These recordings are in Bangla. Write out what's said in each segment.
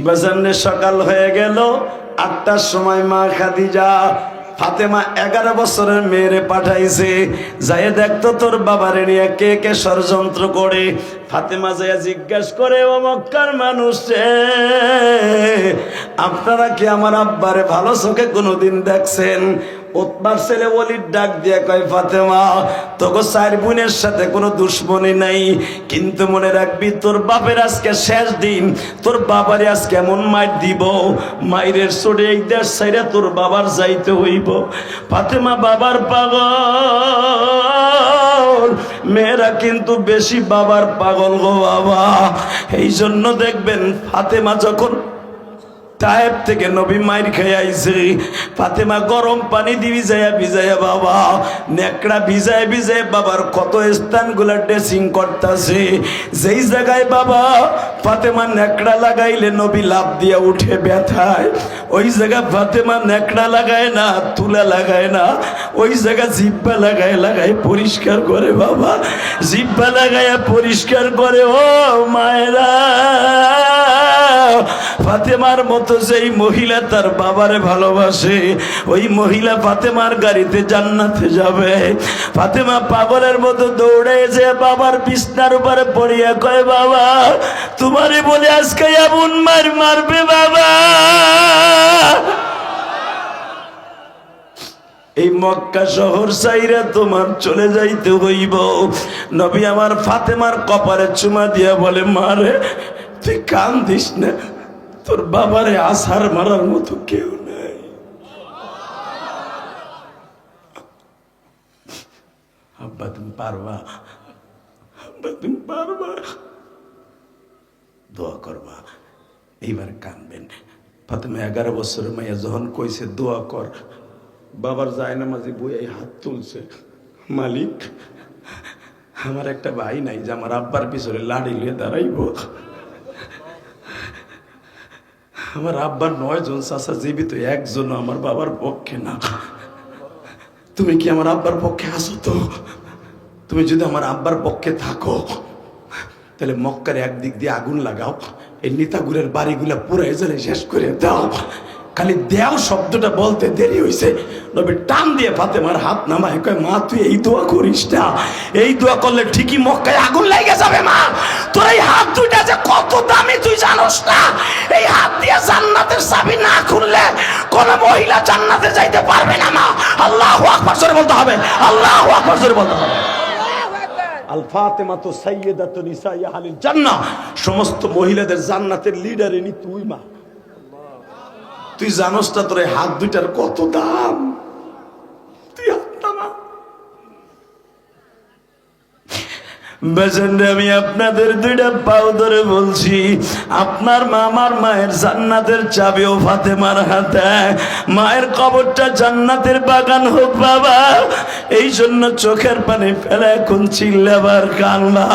বেজন্যে সকাল হয়ে গেল। 8টার সময় মা খাদিজা ফাতেমা 11 বছরের মেয়েরে পাঠাইছে, যাই দেখতো তোর বাবারে নিয়ে কে কে ষড়যন্ত্র করে। ফাতেমা যাইয়া জিজ্ঞাসা করে, ও মক্কার মানুষ রে, আপনারা কি আমার আব্বারে ভালো চোখে কোনোদিন দেখছেন? উতবার ছেলে ওলীদ ডাক দিয়ে কয়, ফাতেমা তোকে 4 বোনের সাথে কোনো দুশ্মনী নাই, কিন্তু মনে রাখবি তোর বাপের আজকে শেষ দিন, তোর বাবারে আজকে এমন মাইর দিব, মাইরের চড়ে এই দেশ ছাইরা তোর বাবার যাইতে হইব। ফাতেমা বাবার পাগল, মেয়েরা কিন্তু বেশি বাবার পাগল গো বাবা। এই জন্য দেখবেন ফাতেমা যখন তায়েব থেকে নবী মাইর খেয়ে আইছে, ফাতেমা গরম পানি দিবি যাইয়া ভিজাইয়া বাবা নেকড়া ভিজায় ভিজায় বাবার কত স্থানগুলা ড্রেসিং করতেছে। যেই জায়গায় বাবা ফাতেমা নেকড়া লাগাইলে নবী লাভ দিয়া উঠে ব্যথায়, ওই জায়গা ফাতেমা নেকড়া লাগায় না, তুলা লাগায় না, ওই জায়গা জিব্বা লাগায় পরিষ্কার করে বাবা, জিব্বা লাগাইয়া পরিষ্কার করে। ও মায়েরা, ফাতেমার মতো যেই মহিলা তার বাবারে ভালোবাসে, ওই মহিলা ফাতেমার গাড়িতে জান্নাতে যাবে। ফাতেমা পাগলের মতো দৌড়ে যে বাবার বিছনার উপরে পড়িয়া কয়, বাবা তোমারে বলে আজকে এমন মারবে বাবা। এই মক্কা শহর চাইরা তোমার চলে যাইতে হইব। নবী আমার ফাতেমার কপালে চুমা দিয়া বলে, মারে তুই কান্দিস না, তোর বাবারে আছাড় মারার মতো কেউ নাই। আব্বা তুমি পারবা, আব্বা তুমি পারবা, দোয়া করবা। এইবার কানবেন। ফাতেমা 11 বছরের মাইয়া যখন কইছে দোয়া কর, বাবার জায়নামাজি বইয়ে হাত তুলছে, মালিক আমার একটা ভাই নাই যে আমার আব্বার পিছনে লাড়ি লিয়ে দাঁড়াইব, আমার আব্বার 9 জন চাচা জীবিত, একজনও আমার বাবার পক্ষে না। তুমি কি আমার আব্বার পক্ষে আসো? তো তুমি যদি আমার আব্বার পক্ষে থাকো তাহলে মক্কার একদিক দিয়ে আগুন লাগাও, এই নেতাগুলোর বাড়িগুলা পুরাই জ্বালে শেষ করে দাও। খালি দেও শব্দটা বলতে দেরি হয়েছে, নবী টান দিয়ে ফাতেমার হাত নামায় কয়, মা তুই এই দোয়া করিস না, এই দোয়া করলে ঠিকই মক্কায় আগুন লেগে যাবে। মা তোর এই হাত দুইটা যে কত দামি তুই জানোস না? এই হাত দিয়ে জান্নাতের চাবি না খুললে কোন মহিলা জান্নাতে যাইতে পারবে না। মা আল্লাহু আকবার জোরে বলতে হবে, আল্লাহু আকবার জোরে বলতে হবে। আল ফাতেমা তো সাইয়্যিদাতু নিসাই আহলিল জান্নাহ, সমস্ত মহিলাদের জান্নাতের লিডারিনী তুই। মা তুই জানোস না তোর হাত দুইটার কত দাম? তুই আমি আপনাদের দুইটা পাও ধরে বলছি, আপনার মামার মায়ের জান্নাতের চাবিও ফাতেমার হাতে। মায়ের কবরটা জান্নাতের বাগান হোক বাবা। এই জন্য চোখের পানি ফেলে এখন চিল্লাবার কান্না।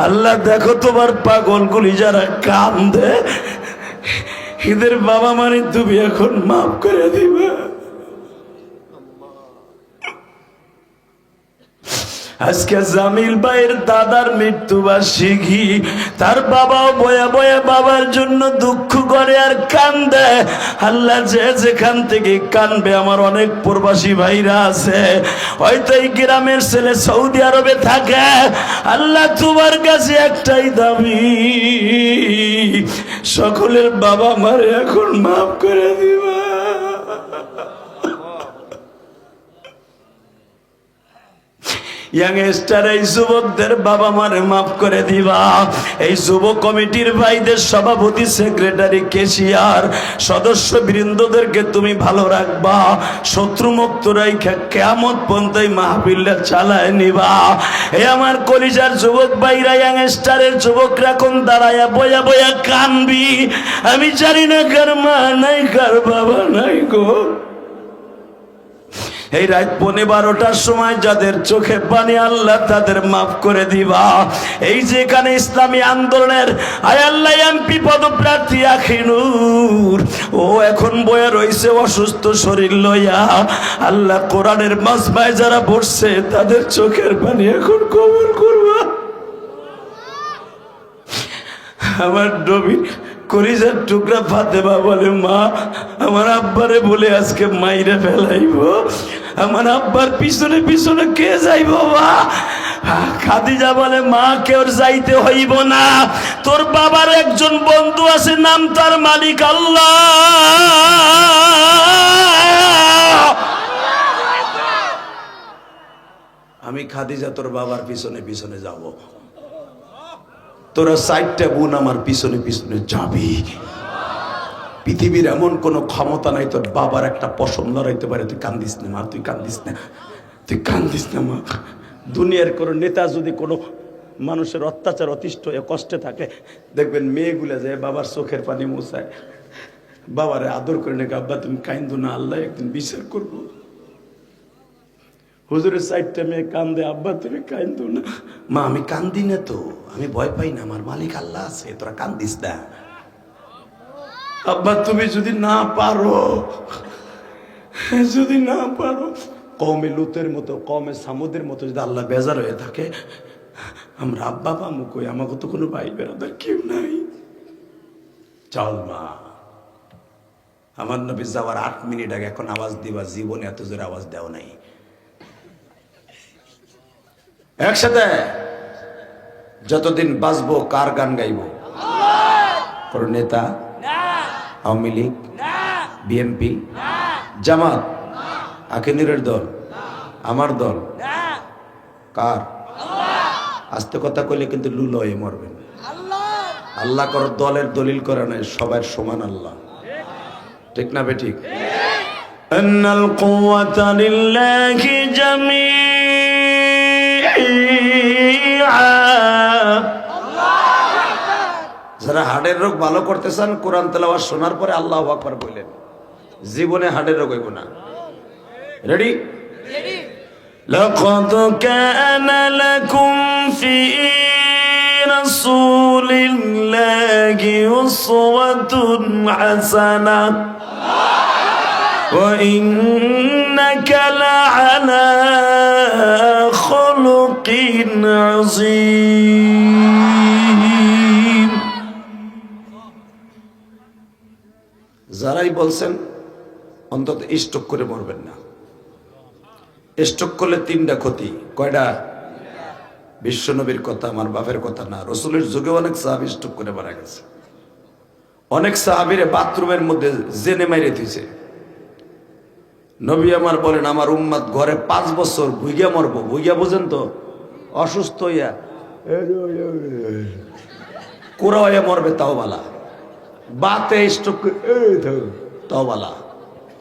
আল্লাহ দেখো তোমার পাগলগুলি যারা কান্দে, এদের বাবা মানে তুমি এখন মাফ করে দিবে। আজকে জামিল ভাইয়ের দাদার মৃত্যুবার্ষিকী, তার বাবাও বয়া বয়া বাবার জন্য দুঃখ করে আর কান্দে। আল্লাহ যে যেখান থেকে কানবে, আমার অনেক প্রবাসী ভাইরা আছে, হয়তো এই গ্রামের ছেলে সৌদি আরবে থাকে। আল্লাহ তোমার কাছে একটাই দাবি, সকলের বাবা মারে এখন মাফ করে দিবা। ইয়াংস্টার এই যুবকদের বাবা মারে মাফ করে দিবা। এই যুব কমিটির ভাইদের সভাপতি, সেক্রেটারি, ক্যাশিয়ার, সদস্য বৃন্দদেরকে তুমি ভালো রাখবা, শত্রু মুক্ত রাইখা কিয়ামত পর্যন্ত এই মাহফিলটা চালায় নিবা। এ আমার কলিজার যুবক ভাইরা, ইয়াংস্টারের যুবকরা কোন দাঁড়ায়া বয়া বয়া কানবি। আমি জানি না কার মা নাই, কার বাবা নাই গো। এই রাত 12টার সময় যাদের চোখে পানি, আল্লাহ তাদের মাফ করে দিবা। এই যে এখানে ইসলামী আন্দোলনের আয় আল্লাহ এমপি পদপ্রার্থী আখিনুর, ও এখন বয়ে রয়েছে অসুস্থ শরীর লইয়া। আল্লাহ কোরআনের মাজমায় যারা বসছে তাদের চোখের পানি এখন কবুল করবা। আমার নবী কলিজার টুকরা ফাতেমা বলে, মা আমার আব্বারে বলে আজকে মাইরে ফেলাইব, আমার আব্বার পিছনে পিছনে কে যাইব? মা খাদিজা বলে, মা কেউ যাইতে হইব না, তোর বাবার একজন বন্ধু আছে, নাম তার মালিক আল্লাহ। আমি খাদিজা তোর বাবার পিছনে পিছনে যাব, তোরা 4টা বোন আমার পিছনে পিছনে যাবি। পৃথিবীর এমন কোনো ক্ষমতা নাই তোর বাবার একটা পশম লড়াইতে পারে। তুই কান্দিস না মা, তুই কান্দিস না, তুই কান্দিস না মা। দুনিয়ার কোনো নেতা যদি কোনো মানুষের অত্যাচার অতিষ্ঠ হয়ে কষ্টে থাকে, দেখবেন মেয়েগুলা যায় বাবার চোখের পানি মোছায়, বাবারে আদর করে নাকি, আব্বা তুমি কান্দো না, আল্লাহ একদিন বিচার করবো। হুজুরের 4টা মেয়ে কান্দে, আব্বা তুমি কান্দো না। মা আমি কান্দি না তো, আমি ভয় পাই না, আমার মালিক আল্লাহ আছে, তোরা কান্দিস না। আব্বা তুমি যদি না পারো, যদি না পারো, কওমে লুতের মতো, কওমে সামুদের মতো যদি আল্লাহ বেজার হয়ে থাকে, আমরা আব্বা পামু কই? আমাকে তো কোনো ভাই বেড়াদার কেউ নাই। চল মা। আমার নবী যাওয়ার 8 মিনিট আগে এখন আওয়াজ দিবা, জীবনে এত জোরে আওয়াজ দেও নাই। একসাথে যতদিন বাঁচবো কার গান গাইব? কোন নেতা? আওয়ামী লীগ, বিএনপি, জামাত, আকিনুরের দল, আমার দল, কার? আস্তে কথা কইলে কিন্তু লুলো হয়ে মরবেন। আল্লাহ কর দলের দলিল করে নাই, সবার সমান আল্লাহ। ঠিক না বেঠিক? আন্নাল কুওয়াতা লিল্লাহি জামিআ। যারা হার্টের রোগ ভালো করতে চান, কোরআন তেলাওয়াত শোনার পরে আল্লাহু আকবার বললেন, জীবনে হার্টের রোগ হইব না। রেডি? লাকাদ কানা লাকুম ফি রাসূলিল্লাহি উসওয়াতুন হাসানাহ ওয়া ইন্নাকা লাআলা খুলুকিন আযীম। যারাই বলছেন অন্তত স্ট্রোক করে মরবেন না। স্ট্রোক করলে 3টা ক্ষতি। কয়টা? বিশ্বনবীর কথা, আমার বাপের কথা না, রসুলের যুগে অনেক সাহাবী স্ট্রোক করে মারা গেছে। অনেক সাহাবীরে বাথরুমের মধ্যে জেনে মাইরে দিয়েছে। নবী আমার বলেন, আমার উম্মত ঘরে 5 বছর ভুইগা মরবো। ভুইগা বুঝেন তো? অসুস্থ হইয়া কোরা হইয়া মরবে, তাও বালা। বাতে স্ট্রোক তাও বালা,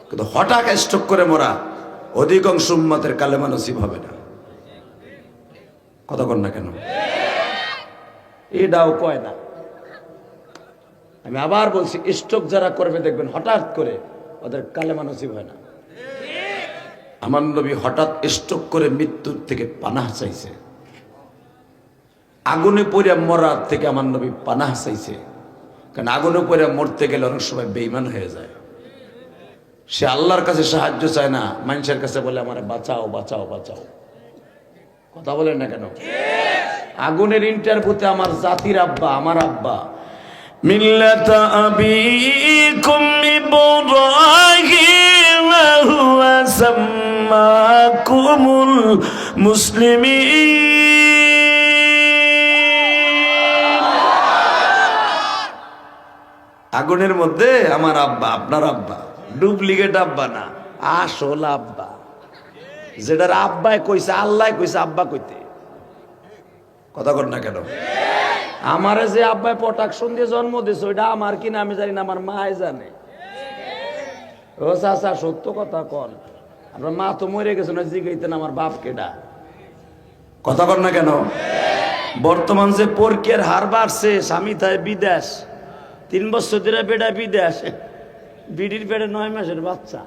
কিন্তু হঠাৎ স্ট্রোক করে মরা অধিকাংশ উম্মতের কালেমা নসিব হবে না। কথা কন না কেন? এটাও কয় না। আমি আবার বলছি, স্ট্রোক যারা করবে দেখবেন হঠাৎ করে ওদের কালেমা নসিব হয় না। আমার নবী হঠাৎ স্ট্রোক করে মৃত্যুর থেকে পানাহ চাইছে। আগুনে পড়ে মরার থেকে আমার নবী পানাহ চাইছে, কারণ আগুনে পড়ে মরতে গেলে অনেক সময় বেঈমান হয়ে যায়। সে আল্লাহর কাছে সাহায্য চায় না, মানুষের কাছে বলে আমার বাঁচাও বাঁচাও বাঁচাও। কথা বলেন না কেন? আগুনের ইন্টারভিউতে আমার জাতির আব্বা, আমার আব্বা, মিল্লাতা আবিকুম ইব্রাহিম হুয়া সাম্মাকুমুল মুসলিমিন। আগুনের মধ্যে আমার আব্বা, আপনার আব্বা, ডুপ্লিকেট আব্বা না, আসল আব্বা। যেটার আব্বাই কইছে, আল্লাহ কইছে আব্বা কইতে। কথা কর না কেন? আমারে যে আব্বাই প্রোটেকশন দিয়ে জন্ম দিয়েছে ওইটা আমার কিনা আমি জানি না, আমার মাই জানে। ও চাচা সত্য কথা কন, আপনার মা তো মরে গেছে না, জিগাইতেন আমার বাপ কেডা। কথা কর না কেন? বর্তমান যে পরকের হার বাড়ছে, স্বামী তাই বিদেশ, 3 বছর ধরে বেটা বিদেশ, বিডির পেটে 9 মাসের বাচ্চা।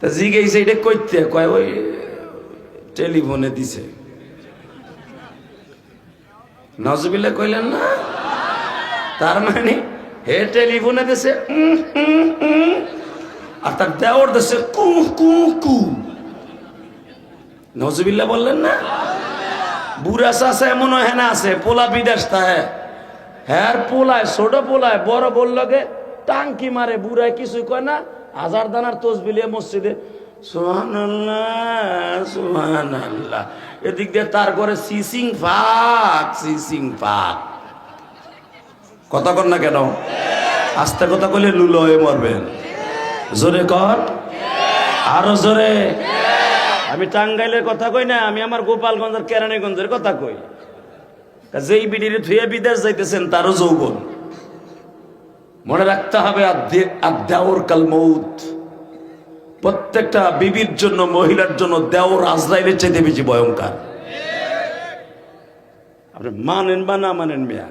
তা জিগাইছে এটা কইতে, কয় ওই টেলিফোনে দিছে। নজবিল্লা কইলেন না? তার মানে হে টেলিফোনে দিছে, আর তার দেওয়ার দিছে কু কু কু। নজবিল্লা বললেন না? বুড়া চাষা এমন হয় না আছে, পোলা বিদেশ তাহে হ্যার পোলায় ছোট পোলায় বড় বললকে টাঙ্কি মারে বুড়ায় কিছুই কয় না, হাজার দানার তসবিলিয়ে মসজিদে সুবহানাল্লাহ সুবহানাল্লাহ, এদিক দিয়ে তার ঘরে সিসিং ফাক। কথা কর না কেন? আস্তে কথা কইলে লুলো হয়ে মরবেন। জোরে কর, আরো জোরে। আমি টাঙ্গাইলের কথা কই না, আমি আমার গোপালগঞ্জের কেরানীগঞ্জের কথা কই। যেই বিডিরে ধুয়ে বিদেশ যাইতেছেন তারও যৌবন। মনে রাখতে হবে আদ-দাওর কাল মউত। প্রত্যেকটা বিবির জন্য, মহিলার জন্য দেওর আজরাইলের চাইতে বেশি ভয়ঙ্কর। আপনি মানেন বা না মানেন মিয়া,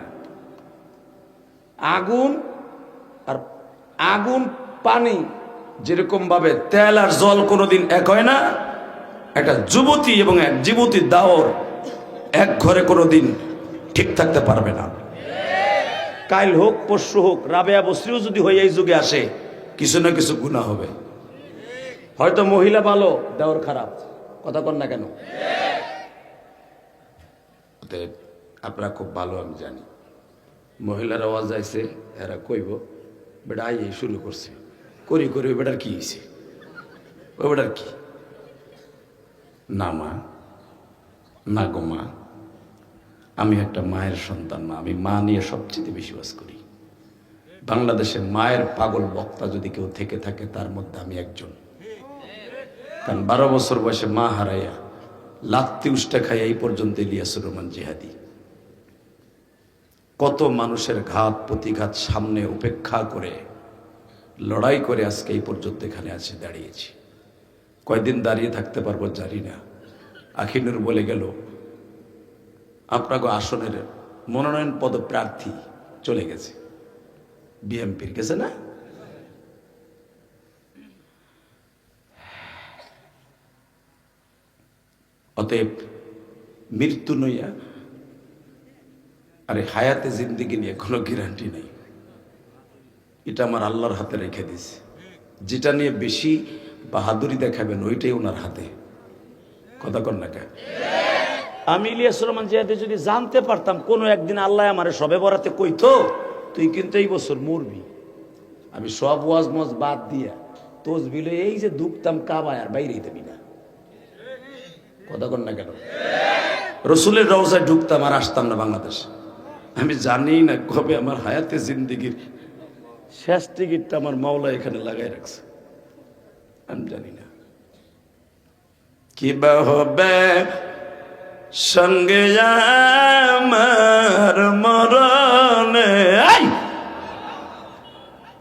আগুন আর আগুন পানি যেরকম ভাবে তেল আর জল কোনোদিন এক হয় না, একটা যুবতী এবং এক যুবতীর দাওর এক ঘরে কোনোদিন ঠিক থাকতে পারবে না। কাল হোক পরশু হোক, রাবেয়া বসরিও যদি হয়ে এই যুগে আসে, কিছু না কিছু গুনাহ হবে। হয়তো মহিলা ভালো, দেওর খারাপ। কথা কন না কেন? আপনারা খুব ভালো, আমি জানি মহিলার আওয়াজ আইছে, এরা কইব বেটা আই শুরু করছে, করি করি ওই বেটার কি হয়েছে, ওই বেটার কি না মা, না গো মা, আমি একটা মায়ের সন্তান, মা, আমি মা নিয়ে সবচেয়ে বিশ্বাস করি। বাংলাদেশে মায়ের পাগল বক্তা যদি কেউ থেকে থাকে, তার মধ্যে আমি একজন। কারণ 12 বছর বয়সে মা হারাইয়া লাত্তি উষ্টা খাইয়া এই পর্যন্ত ইলিয়াসুর রহমান জিহাদি কত মানুষের ঘাত প্রতিঘাত সামনে উপেক্ষা করে লড়াই করে আজকে এই পর্যন্ত এখানে আছে দাঁড়িয়েছি। কয়দিন দাঁড়িয়ে থাকতে পারবো জানি না। আখিনুর বলে গেল আপনাকে আসনের মনোনয়ন পদ প্রার্থী চলে গেছে, বিএমপির গেছে না। অতএব মৃত্যু নইয়া আরে হায়াতে জিন্দিগি নিয়ে কোনো গ্যারান্টি নেই। এটা আমার আল্লাহর হাতে রেখে দিয়েছে। যেটা নিয়ে বেশি বাহাদুরি দেখাবেন ওইটাই ওনার হাতে। কথা কর না কে? আমি ইলিয়াসুর রহমান জিহাদি যদি জানতে পারতাম কোনো একদিন আল্লাহ আমারে সবে বরাতে কইতো তুই কিন্তু এই বছর মরবি, আমি সব ওয়াজ মজ বাদ দিয়া তসবিলে এই যে দুঃখতাম কাবায় আর বাইরেই দেবি না। কথা কর না কেন? রসুলের রওজায় ঢুকতাম আর আসতাম না বাংলাদেশে। আমি জানি না কবে আমার হায়াতে জিন্দিগির শেষ টিকিটটা আমার মাওলা এখানে লাগাই রাখছে, আমি জানি না। কিবা হবে সঙ্গে আমার মরণে।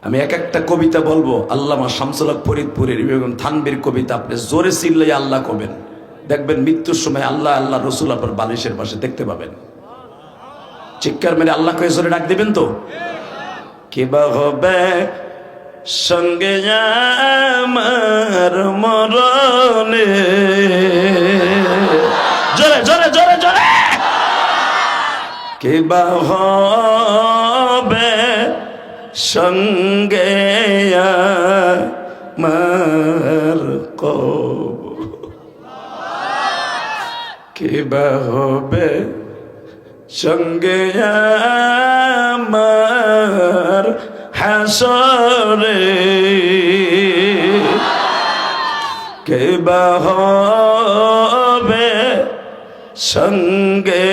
আমি এক একটা কবিতা বলবো, আল্লামা শামসুল হক ফরিদপুরের এবং থানবীর কবিতা। আপনি জোরে চিল্লাই আল্লাহ কবেন, দেখবেন মৃত্যুর সময় আল্লাহ আল্লাহ রসুল আপনার বালিশের পাশে দেখতে পাবেন। চিৎকার মেরে আল্লাহ কয়ে জোরে ডাক দিবেন তো। কিবা হবে সঙ্গে আমার মরণে, জোরে জোরে জোরে জোরে। কিবা হবে সঙ্গে আমার কবর, কিবা হবে সঙ্গে আমার হাসরে, কিবা হবে সঙ্গে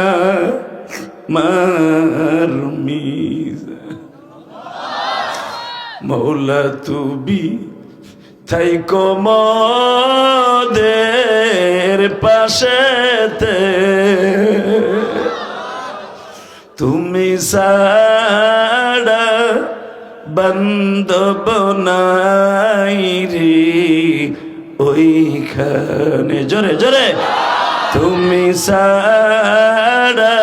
আমার মিজান। মৌলা তুমি থাইকো মোদের পাশেতে, তুমি সাড়া বান্ধব নাই রে ওইখানে। জোরে জোরে। তুমি সাড়া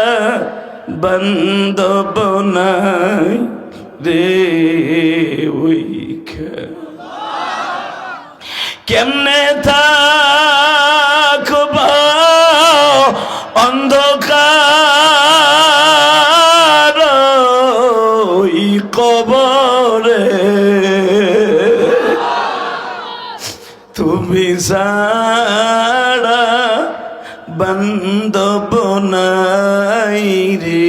বান্ধব নাই রে ওইখানে। কেমনে থাকব অন্ধকার ওই কবরে, তুমি সাড়া বান্ধব নাই রে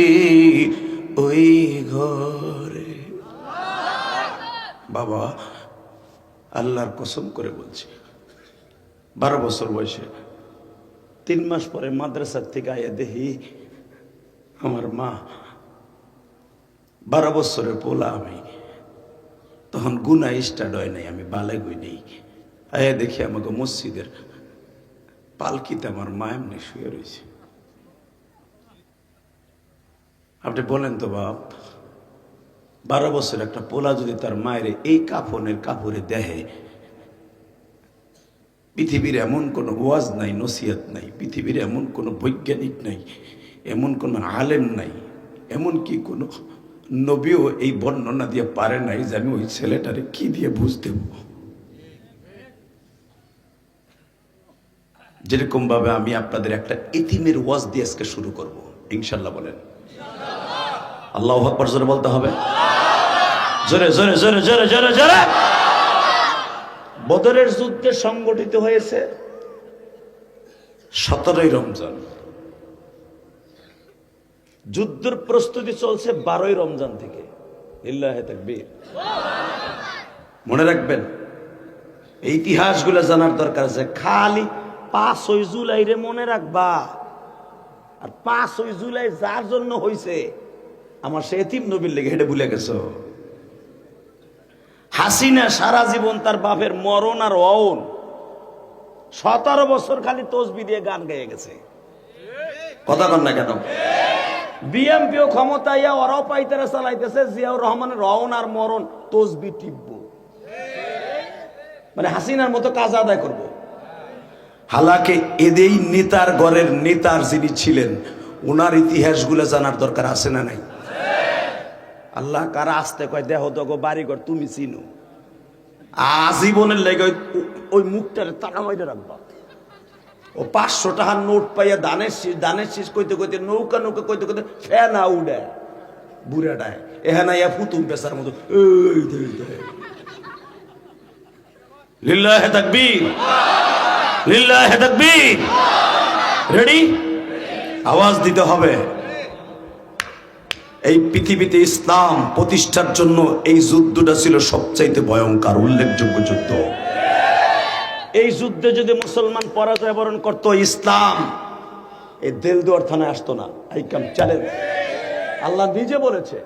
বাবা আল্লাহর কসম করে বলছি, 12 বছর বয়সে 3 মাস পরে মাদ্রাসার থেকে আয়া দেখি আমার মা, 12 বছরের পোলা আমি, তখন গুনা স্টার্ট হয় নাই, আমি বালে গই নেই। আয়া দেখি আমাকে মসজিদের পালকিতে আমার মা এমনি শুয়ে রয়েছে। আপনি বলেন তো বাপ, 12 বছর একটা পোলা যদি তার মায়ের এই কাফনের কাপড়ে দেহে, পৃথিবীর এমন কোনো ওয়াজ নাই, নসিহত নাই, পৃথিবীর এমন কোনো বৈজ্ঞানিক নাই, এমন কোনো আলেম নাই, এমন কি কোনো নবীও এই বর্ণনা দিয়ে পারে নাই যে আমি ওই ছেলেটারে কি দিয়ে বুঝ দেব। যেরকম ভাবে আমি আপনাদের একটা ইতিমের ওয়াজ দিয়ে আজকে শুরু করব, ইনশাল্লাহ। বলেন আল্লাহু আকবার, জোরে বলতে হবে, জোরে জোরে জোরে জোরে জোরে জোরে। বদরের যুদ্ধে সংগঠিত হয়েছে 17ই রমজান, যুদ্ধের প্রস্তুতি চলছে 12ই রমজান থেকে। লিল্লাহি তাকবীর। মনে রাখবেন, এই ইতিহাসগুলো জানার দরকার আছে। খালি 5ই জুলাই রে মনে রাখবা, আর 5ই জুলাই যার জন্য হইছে আমার সে এতিম নবীর লেগে, হেঁটে ভুলে গেছো। হাসিনা সারা জীবন তার বাপের মরণ আর অন 17 বছর খালি তসবিহ দিয়ে গান গেয়ে গেছে। কথা কন না কেন? বিএমপিও ক্ষমতায়, ওরাও পাইতারা চালাইতেছে, জিয়াউর রহমানের রওন আর মরণ তসবিহ টিপব, মানে হাসিনার মতো কাজ আদায় করব। হালাকে এদেই নেতার ঘরের নেতার যিনি ছিলেন, ওনার ইতিহাসগুলো জানার দরকার আছে না নাই? আল্লাহ কারা আসতে কয়, দেহ দগো বাড়িঘর তুমি চিনো, আজীবনের লেগে ওই মুখটারে টাকা মাইরে রাখবা। ও 500 টাকার নোট পাইয়া দানের শীষ কইতে কইতে, নৌকা নৌকা কইতে কইতে ফেনা উড়ে বুড়াটায় এখানে ফুতুম পেশার মতো। লিল্লাহি তাকবীর, লিল্লাহি তাকবীর। রেডি? আওয়াজ দিতে হবে। এই পৃথিবীতে ইসলাম প্রতিষ্ঠার জন্য এই যুদ্ধটা ছিল সবচাইতে ভয়ঙ্কর, উল্লেখযোগ্য যুদ্ধ। এই যুদ্ধে যদি মুসলমান পরাজয় বরণ করত, ইসলাম এই দেলদুয়ার থানায় আসতো না। I come challenge. আল্লাহ নিজে বলেছে,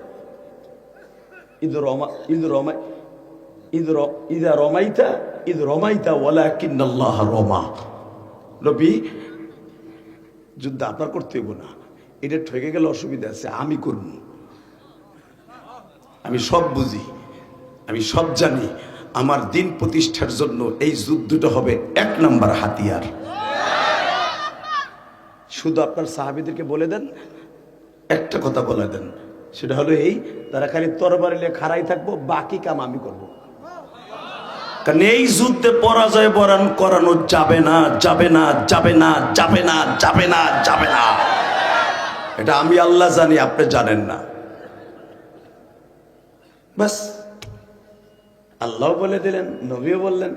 ইদ রমাইতা ওয়ালাকিন্নাল্লাহ রমা। নবী, যুদ্ধ আপনার করতে হইব না, এটা ঠকে গেলে অসুবিধা আছে, আমি করব। আমি সব বুঝি, আমি সব জানি। আমার দিন প্রতিষ্ঠার জন্য এই যুদ্ধটা হবে 1 নাম্বার হাতিয়ার। শুধু আপনার সাহাবীদেরকে বলে দেন, একটা কথা বলে দেন, সেটা হলো এই, তারা খালি তরবারি নিয়ে খাড়াই থাকবো, বাকি কাম আমি করব। কারণ এই যুদ্ধে পরাজয় বরণ করানো যাবে না, যাবে না, যাবে না, যাবে না, যাবে না, যাবে না। এটা আমি আল্লাহ জানি, আপনি জানেন না। বাস আল্লাহ বলে দিলেন, নবীও বললেন,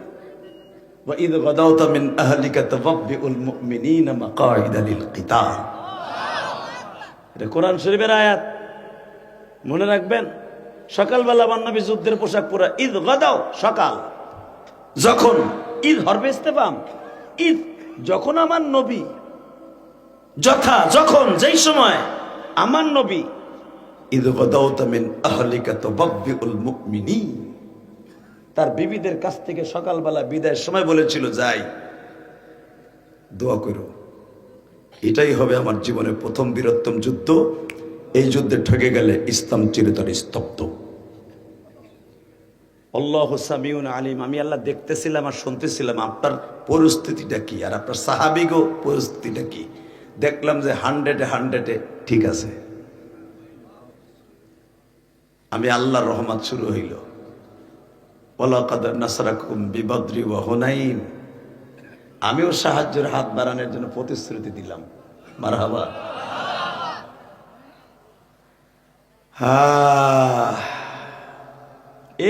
ওয়া ইয গাদাওতা মিন আহলিকা তাওয়াব্বিউল মুমিনিনা মাকাইদা লিল কিতাল। এটা কোরআন শরীফের আয়াত, মনে রাখবেন। সকালবেলা আমার নবী যুদ্ধের পোশাক পরা, ইয গাদাও সকাল, যখন ঈদ হরবে ইস্তেফাম, ঈদ যখন আমার নবী, যথা যখন যেই সময় আমার নবী, ইয গাদাওতা মিন আহলিকা তাওয়াব্বিউল মুমিনিন, তার বিবিদের কাছ থেকে সকালবেলা বিদায়ের সময় বলেছিল, যাই দোয়া করো, এটাই হবে আমার জীবনের প্রথম বীরত্তম যুদ্ধ। এই যুদ্ধে ঠকে গেলে ইসলাম চিরতরে স্তব্ধ। আল্লাহু সামিউন আলিম। আমি আল্লাহ দেখতেছিলাম আর শুনতেছিলাম আপনার পরিস্থিতিটা কি, আর আপনার সাহাবিগো পরিস্থিতিটা কি। দেখলাম যে 100-এ ঠিক আছে। আমি আল্লাহর রহমত শুরু হইল। ওয়ালাকাদ নাসরাকুম বিবদ্রি ওয়া হুনাইন। আমিও সাহায্যের হাত বাড়ানোর জন্য প্রতিশ্রুতি দিলাম। মারহাবা।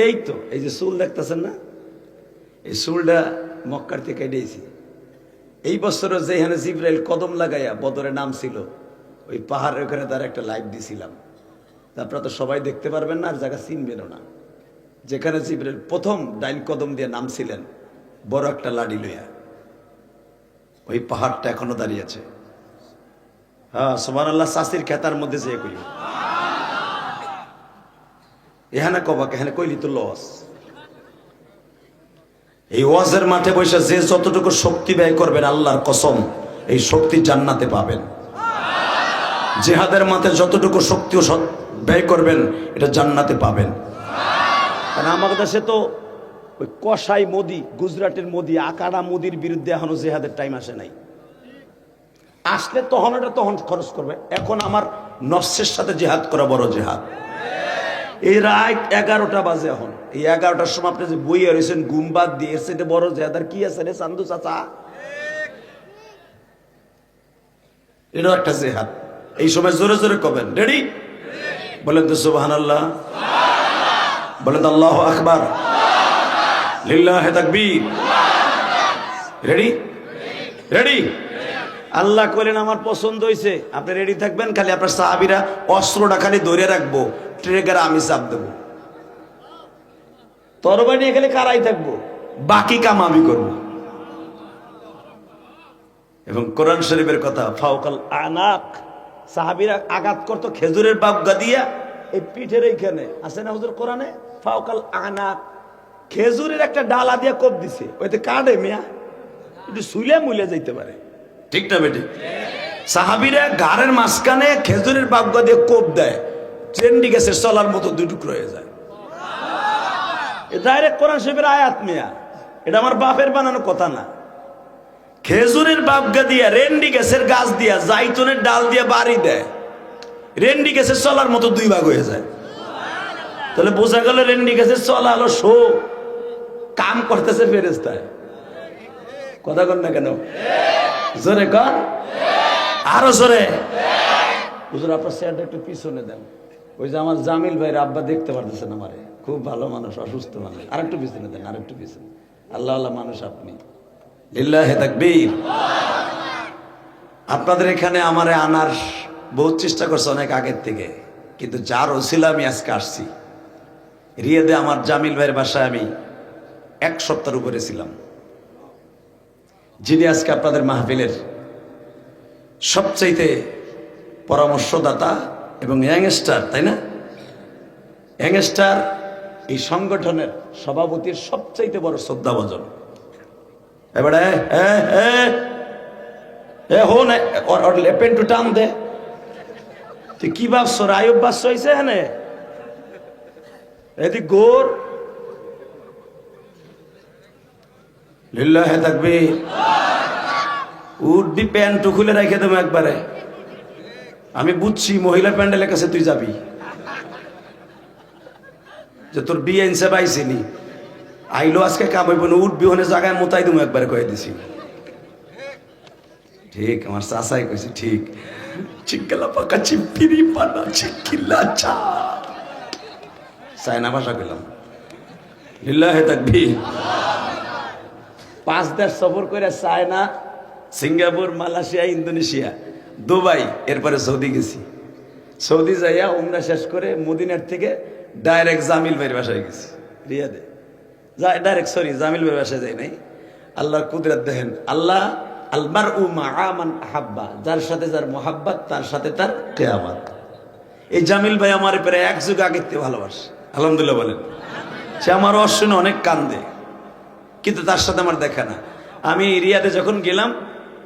এই তো এই যে চুল দেখতেছেন না, এই চুলটা মক্কার থেকে কেটেছি। এই বছরও যেখানে জিবরাইল কদম লাগাইয়া বদরে নাম ছিল, ওই পাহাড়ের ওখানে তার একটা লাইভ দিছিলাম। আপনারা তো সবাই দেখতে পারবেন না, আর জায়গা চিনবেনও না। যেখানে জিবরাইল প্রথম ডাইন কদম দিয়ে নামছিলেন বড় একটা লাডি লইয়া, ওই পাহাড়টা এখনো দাঁড়িয়ে আছে। হ্যাঁ সুবহানাল্লাহ। চাষির খেতার মধ্যে যে কই এখানে কবাকে এখানে কইলি তো লস। এই ওয়াজের মাঠে বসে যে যতটুকু শক্তি ব্যয় করবেন আল্লাহর কসম এই শক্তি জান্নাতে পাবেন। জিহাদের মাঠে যতটুকু শক্তি ব্যয় করবেন এটা জান্নাতে পাবেন। কারণ আমাদের দেশে তো ওই কসাই মোদি, গুজরাটের মোদি, আকাড়া মোদির বিরুদ্ধে এখনো জিহাদের টাইম আসে নাই। আসলে তখন এটা তখন খরচ করবে। এখন আমার নফসের সাথে জিহাদ করা বড় জিহাদ। এই রাত 11টা বাজে, এখন এই 11টার সময় আপনি যে বই রয়েছেন গুমবাদ দিয়ে, সেটা বড় জিহাদ আর কি আছে রে চান্দু চাচা? এটাও একটা জিহাদ। এই সময় জোরে জোরে কবেন রেডি, বলেন তো সুবহানাল্লাহ, বলেন তো আল্লাহু আকবার, লিল্লাহি তাকবীর। Ready ready. আল্লাহ কইলেন আমার পছন্দ হয়েছে, আপনি রেডি থাকবেন। খালি আপনার সাহাবীরা অস্ত্রটা খালি ধরে রাখবো, ট্রেগার আমি চাপ দেবো, তরবারি নিয়ে খালি কারাই থাকবো, বাকি কাম আমি করব। এবং কোরআন শরীফের কথা, ফাওকাল আনাক, সাহাবীরা আঘাত করতো খেজুরের বাগা দিয়া এই পিঠের এইখানে আছে না হুজুর কোরআনে, ফাওকাল আনাক, খেজুরের একটা ডালা দিয়ে কোপ দিছে, ওইতে কাটে মিয়া একটু শুইলে মুইলে যাইতে পারে, ঠিক না বেটি? সাহাবীরা গাড়ের মাঝখানে খেজুরের বাগা দিয়ে কোপ দেয়, ট্রেন্ডি গেছে চলার মতো দুই টুকরো হয়ে যায়। ডাইরেক্ট কোরআন শরীফের আয়াত মিয়া, এটা আমার বাপের বানানো কথা না। খেজুরের বাগা দিয়া, রেন্ডি গাছের গাছ দিয়া, জাইতুনের ডাল দিয়ে বাড়ি দেয়, রেন্ডি গাছের চলার মতো দুই ভাগ হয়ে যায়। তাহলে বোঝা গেল রেন্ডি গাছের চলা হলো শো, কাম করতেছে ফেরেশতায়। কথা কন না কেন? জোরে কন, আরো জোরে। হুজুর আপনার চেয়ারটা একটু পিছনে দেন, ওই যে আমার জামিল ভাইয়ের আব্বা দেখতে পারতেছেন আমারে, খুব ভালো মানুষ, অসুস্থ মানুষ, আরেকটু পিছনে দেন, আরেকটু পিছনে। আল্লাহ আল্লাহ মানুষ আপনি, লিল্লাহি তাকবীর। আপনাদের এখানে আমারে আনার বহুত চেষ্টা করছে অনেক আগের থেকে, কিন্তু যার ওসিলা আমি আজকে আসছি। রিয়াদে আমার জামিল ভাইয়ের বাসায় আমি 1 সপ্তাহের উপরে ছিলাম, যিনি আজকে আপনাদের মাহফিলের সবচাইতে পরামর্শদাতা এবং ইয়াংস্টার, তাই না? ইয়াংস্টার এই সংগঠনের সভাপতির সবচাইতে বড় শ্রদ্ধাভাজন। এবারে পেন্টু টান দে, তুই কি ভাবছ? আয়ুব বাস হয়েছে এখানে এদিক গোর, লিল্লাহি তাকবীর। উঠবি প্যান্টু খুলে রেখে দেবো একবারে। আমি বুঝছি মহিলা প্যান্ডেলের কাছে তুই যাবি, যে তোর বিয়ে হিসেবে আইসিনি, আইলো আজকে কাম হইব না, উঠবি ওখানে জায়গায় মোতাই দেবো একবারে কয়ে দিছি। ঠিক আমার চাচাই কইছি, ঠিক চিক্কেলা পাকা চিপিরি পানা চিক্কিলা চা, চায়না ভাষা কইলাম। লিল্লাহি তাকবীর। 5 দেশ সফর করে, China, Singapore, Malaysia, Indonesia, Dubai, এরপরে সৌদি গেছি। সৌদি যাইয়া উমরা শেষ করে মদিনার থেকে ডাইরেক্ট জামিল ভাইয়ের বাসায় গেছি রিয়াদে। ডাইরেক্ট সরি জামিল ভাইয়ের বাসায় যাই নাই। আল্লাহর কুদরত দেখেন, আল্লাহ আলমারউ মাআ মান আহাব্বা, যার সাথে যার মোহাব্বত তার সাথে তার কিয়ামত। এই জামিল ভাই আমার প্রায় 1 যুগ আগের থেকে ভালোবাসে, আলহামদুলিল্লাহ বলেন। সে আমার অশ্বিনে অনেক কান্দে, কিন্তু তার সাথে আমার দেখা না। আমি রিয়াদে যখন গেলাম,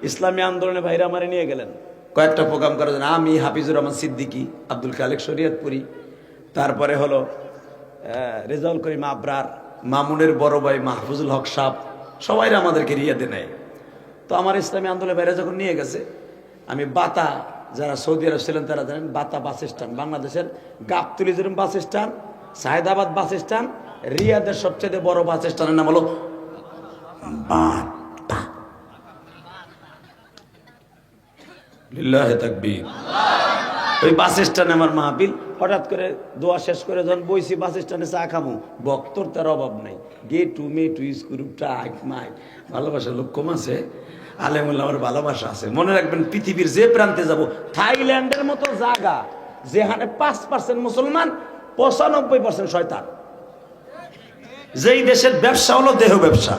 ইসলামী আন্দোলনের ভাইরা আমারে নিয়ে গেলেন কয়েকটা প্রোগ্রাম করার জন্য। আমি, হাফিজুর রহমান সিদ্দিকী, আব্দুল খালেক শরীয়তপুরি, তারপরে হলো রেজাউল করিম আবরার, মামুনের বড় ভাই মাহফুজুল হক সাহ, সবাই আমাদেরকে রিয়াদে নেয়। তো আমার ইসলামী আন্দোলনের ভাইরা যখন নিয়ে গেছে, আমি বাতা, যারা সৌদি আরব ছিলেন তারা জানেন, বাতা বাস স্ট্যান্ড, বাংলাদেশের গাবতলী যেরকম bus stand, Sayedabad bus stand, রিয়াদের সবচেয়ে বড় বাস স্ট্যান্ডের নাম হলো বাতা। লিল্লাহি তাকবীর। ওই বাস স্ট্যান্ডে আমার মাহফিল। হঠাৎ করে দোয়া শেষ করে যখন বইছি বাস স্ট্যান্ডে চা খামু, বক্তর তার অভাব নাই, গেটু মেটু স্ক্রু টাইক মাইক, ভালোবাসার লোক কম আছে, আলেমুল্লাহ আমার ভালোবাসা আছে। মনে রাখবেন, পৃথিবীর যে প্রান্তে যাব, থাইল্যান্ডের মতো জায়গা যেখানে 5% মুসলমান, 95% শয়তান, যেই দেশের ব্যবসা হলো দেহ ব্যবসা।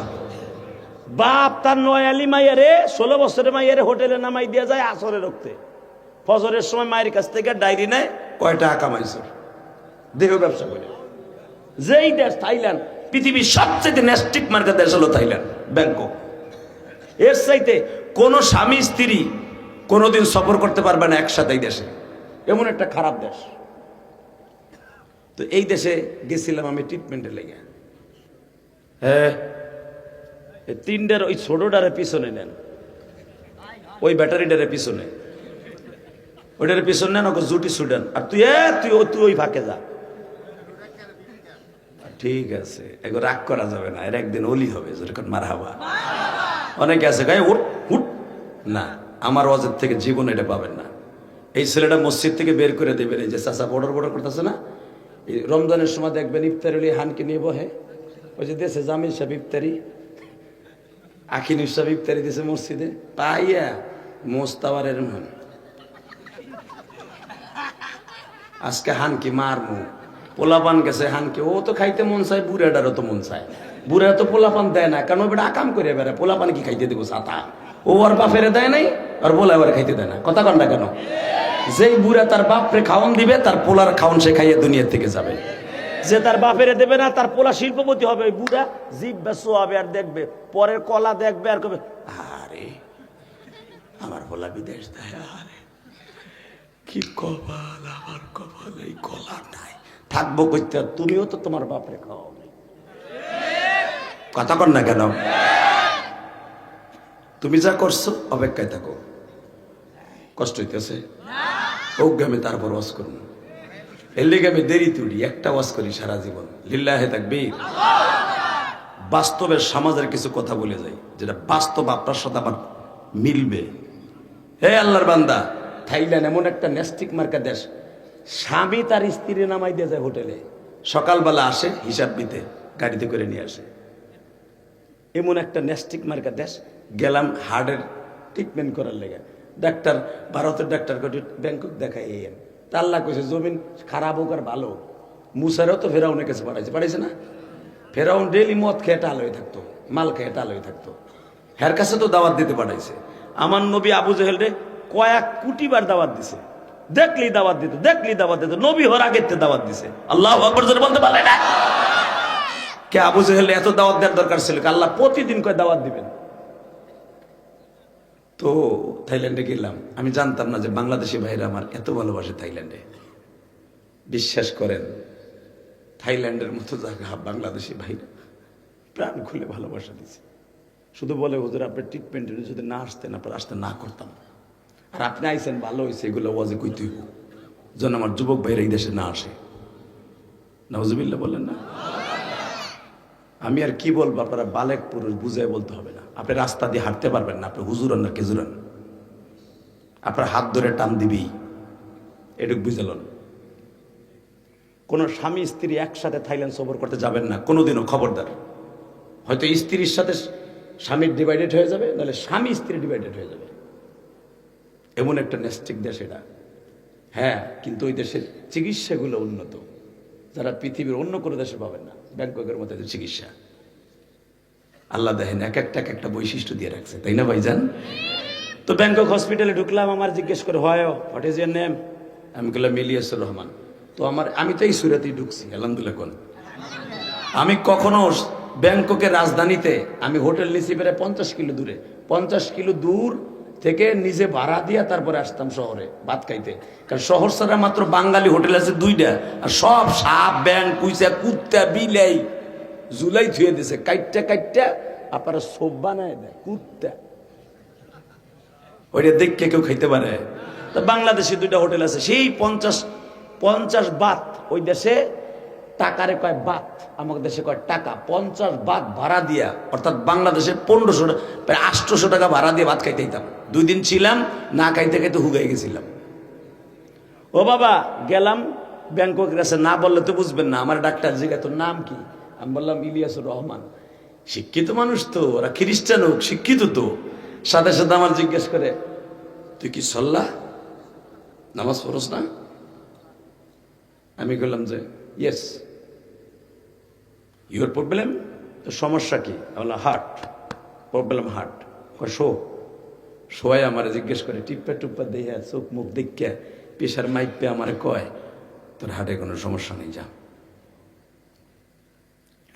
বাপ তার নয়ালি মাইয়ারে 16 বছরের মাইয়ারে হোটেলে নামাই দিয়া যায় আসরে রক্তে, ফজরের সময় মায়ের কাছ থেকে ডায়েরি নেয় কয় টাকা কামাইছো, দেহ ব্যবসা করে। যেই দেশ থাইল্যান্ড, পৃথিবীর সবচেয়ে নেস্টিক মার্কেট দেশ হলো থাইল্যান্ড, ব্যাংকক। এর চাইতে কোন স্বামী স্ত্রী কোনোদিন সফর করতে পারবে না একসাথে এই দেশে, এমন একটা খারাপ দেশ। তো এই দেশে গেছিলাম আমি ট্রিটমেন্টে লেগে। হ্যাঁ, তিনটার ওই ছোটটারে পিছনে নেন, ওই ব্যাটারিটারে পিছনে, ওইটারে পিছনে নেন, ওকে জুটি সুডেন, আর তুই তুই ওই ফাঁকে যা। ঠিক আছে, এগুলো রাগ করা যাবে না, এর একদিন ওলি হবে যেরকম মারহাবা। অনেকে আছে গায়ে উঠ উঠ না, আমার ওয়াজের থেকে জীবন এটা পাবেন না। এই ছেলেটা মসজিদ থেকে বের করে দেবেন, এই যে চাচা বর্ডার বর্ডার করতেছে না, এই রমজানের সময় দেখবেন ইফতারি হলে হানকে নিয়ে বহে, ওই যে দেশে জামিল সাহেব ইফতারি, আখিনুর সাহেব ইফতারি দিয়েছে মসজিদে, পাইয়া মোস্তাবার এরম হন, আজকে হানকি মারমু, পোলাপান গেছে হানকে, ও তো খাইতে মন চায়, বুড়াটারও তো মন চায়, বুড়া তো পোলাপান দেয় না, কারণ ওটা আকাম করে বেড়ায়, পোলাপান কি খাইতে দেবো ছাতা, ও আর বাপেরে দেয় নাই, আর বলে আবার খাইতে দেয় না, কথা কন না কেন? যেই বুড়া তার বাপরে খাওয়ান দিবে, তার পোলার খাওয়ান সে খাইয়ে দুনিয়ার থেকে যাবে। যে তার বাপেরে দেবে না, তার পোলা শিল্পপতি হবে, ওই বুড়া জিভ ব্যস্ত হবে, আর দেখবে পরের কলা দেখবে, আর কবে আরে আমার পোলা বিদেশ দেয়, আরে কি কপাল আমার কপাল, এই কলা নাই, থাকবো কইতে, তুমিও তো তোমার বাপরে খাওয়াও নাই, কথা কন না কেন? তুমি যা করছো অপেক্ষায় থাকো, কষ্ট হইতেছে ওকে আমি তারপর ওয়াজ করবো, এর লেগে আমি দেরি তুলি, একটা ওয়াজ করি সারা জীবন, লিল্লাহে তাকবীর। বাস্তবের সমাজের কিছু কথা বলে যাই, যেটা বাস্তব আপনার সাথে আমার মিলবে। হে আল্লাহর বান্দা, থাইল্যান্ড এমন একটা নেস্টিক মার্কা দেশ, স্বামী তার স্ত্রী নামাই দিয়ে যায় হোটেলে, সকালবেলা আসে হিসাব দিতে, গাড়িতে করে নিয়ে আসে, এমন একটা নেস্টিক মার্কা দেশ। গেলাম হার্টের ট্রিটমেন্ট করার লেগে, ডাক্তার ভারতের ডাক্তার ব্যাংকক দেখায়, এই তা আল্লাহ কইছে জমিন খারাপ হোক আর ভালো হোক, মুসারও তো ফেরাউনের কাছে পাঠাইছে না? ফেরাউন ডেলি মদ খেয়ে টাল হয়ে থাকতো, মাল খেয়ে টাল হয়ে থাকতো, হের কাছে তো দাওয়াত দিতে পাঠাইছে। আমার নবী আবু জেহেল রে কয়েক কোটি বার দাওয়াত দিছে, দেখলেই দাওয়াত দিত, দেখলেই দাওয়াত দিত, নবী হওয়ার আগের দাওয়াত দিছে। আল্লাহু আকবার জোরে বলতে পারলে না? কে আবু জেহেল এত দাওয়াত দেওয়ার দরকার ছিল? আল্লাহ প্রতিদিন কয় দাওয়াত দিবেন। তো থাইল্যান্ডে গেলাম, আমি জানতাম না যে বাংলাদেশি ভাইরা আমার এত ভালোবাসে থাইল্যান্ডে। বিশ্বাস করেন, থাইল্যান্ডের মতো জায়গা বাংলাদেশি ভাইরা প্রাণ খুলে ভালোবাসা দিচ্ছে। শুধু বলে হুজুর আপনি ট্রিটমেন্টে যদি না আসতেন, আপনার আসতে না করতাম, আর আপনি আইসেন ভালো হয়েছে, এগুলো ওয়াজে কইতে হইব যেন আমার যুবক ভাইরা এই দেশে না আসে। নাউজুবিল্লাহ বলেন না? আমি আর কি বলবো, আপনারা বালেক পুরুষ, বুঝাই বলতে হবে না। আপনি রাস্তা দিয়ে হাঁটতে পারবেন না, আপনি হুজুরান না কেজুরান, আপনার হাত ধরে টান দিবি, এটুক বুঝালেন। কোন স্বামী স্ত্রী একসাথে থাইল্যান্ড সফর করতে যাবেন না কোনোদিনও, খবরদার। হয়তো স্ত্রীর সাথে স্বামীর ডিভাইডেড হয়ে যাবে, নাহলে স্বামী স্ত্রী ডিভাইডেড হয়ে যাবে, এমন একটা নেস্টিক দেশ এটা। হ্যাঁ, কিন্তু ওই দেশের চিকিৎসাগুলো উন্নত, যারা পৃথিবীর অন্য কোনো দেশে পাবেন না, ব্যাংককের মতো চিকিৎসা। আল্লাহ দেখেন এক একটা বৈশিষ্ট্য দিয়ে রাখছে, তাই না ভাইজান? তো ব্যাংকক হসপিটালে ঢুকলাম, আমার জিজ্ঞেস করে হোয়াট ইজ ইয়ার নেম? আমি বললাম ইলিয়াসুর রহমান। তো আমি তো এই সুরাতেই ঢুকছি, আলহামদুলিল্লাহ। কোন আমি কখনো ব্যাংককের রাজধানীতে আমি হোটেল নিছি বেড়ে 50 কিলো দূরে, 50 কিলো দূর থেকে নিজে ভাড়া দিয়া তারপরে আসতাম শহরে ভাত খাইতে, কারণ শহর ছাড়া মাত্র বাঙালি হোটেল আছে 2টা, আর সব সাপ ব্যাং কুইসা কুত্তা বিলাই জুলাই ধুয়ে দিছে, কাইটটা আপনারা সব বানায় দেয় কুত্তা, ওইটা দেখে কেউ খাইতে পারে? তো বাংলাদেশে 2টা হোটেল আছে, সেই 50 বাত, ওই দেশে টাকারে কয় বাত, আমাদের দেশে কয় টাকা। 50 বাত ভাড়া দিয়া, অর্থাৎ বাংলাদেশে 1500, প্রায় 800 টাকা ভাড়া দিয়ে ভাত খাইতে হইতাম। 2 দিন ছিলাম, না খাইতে খাইতে হুগাই গেছিলাম। ও বাবা, গেলাম ব্যাংককের কাছে, না বললে তো বুঝবেন না। আমার ডাক্তার জিজ্ঞাসা তোর নাম কি? আমি বললাম ইলিয়াসুর রহমান। শিক্ষিত মানুষ তো, ওরা খ্রিস্টান হোক, শিক্ষিত তো। সাথে সাথে আমার জিজ্ঞেস করে তুই কি সল্লা নামাজ পড়স না? আমি বললাম যে ইয়েস। ইউর প্রবলেম, তো সমস্যা কি? বললাম হার্ট প্রবলেম, হার্ট। শো শোয় আমার জিজ্ঞেস করে, টিপ্পা টুপ্পা দিয়ে চোখ মুখ দেখে প্রেশার মাইপে আমার কয় তোর হার্টে কোনো সমস্যা নেই, যা।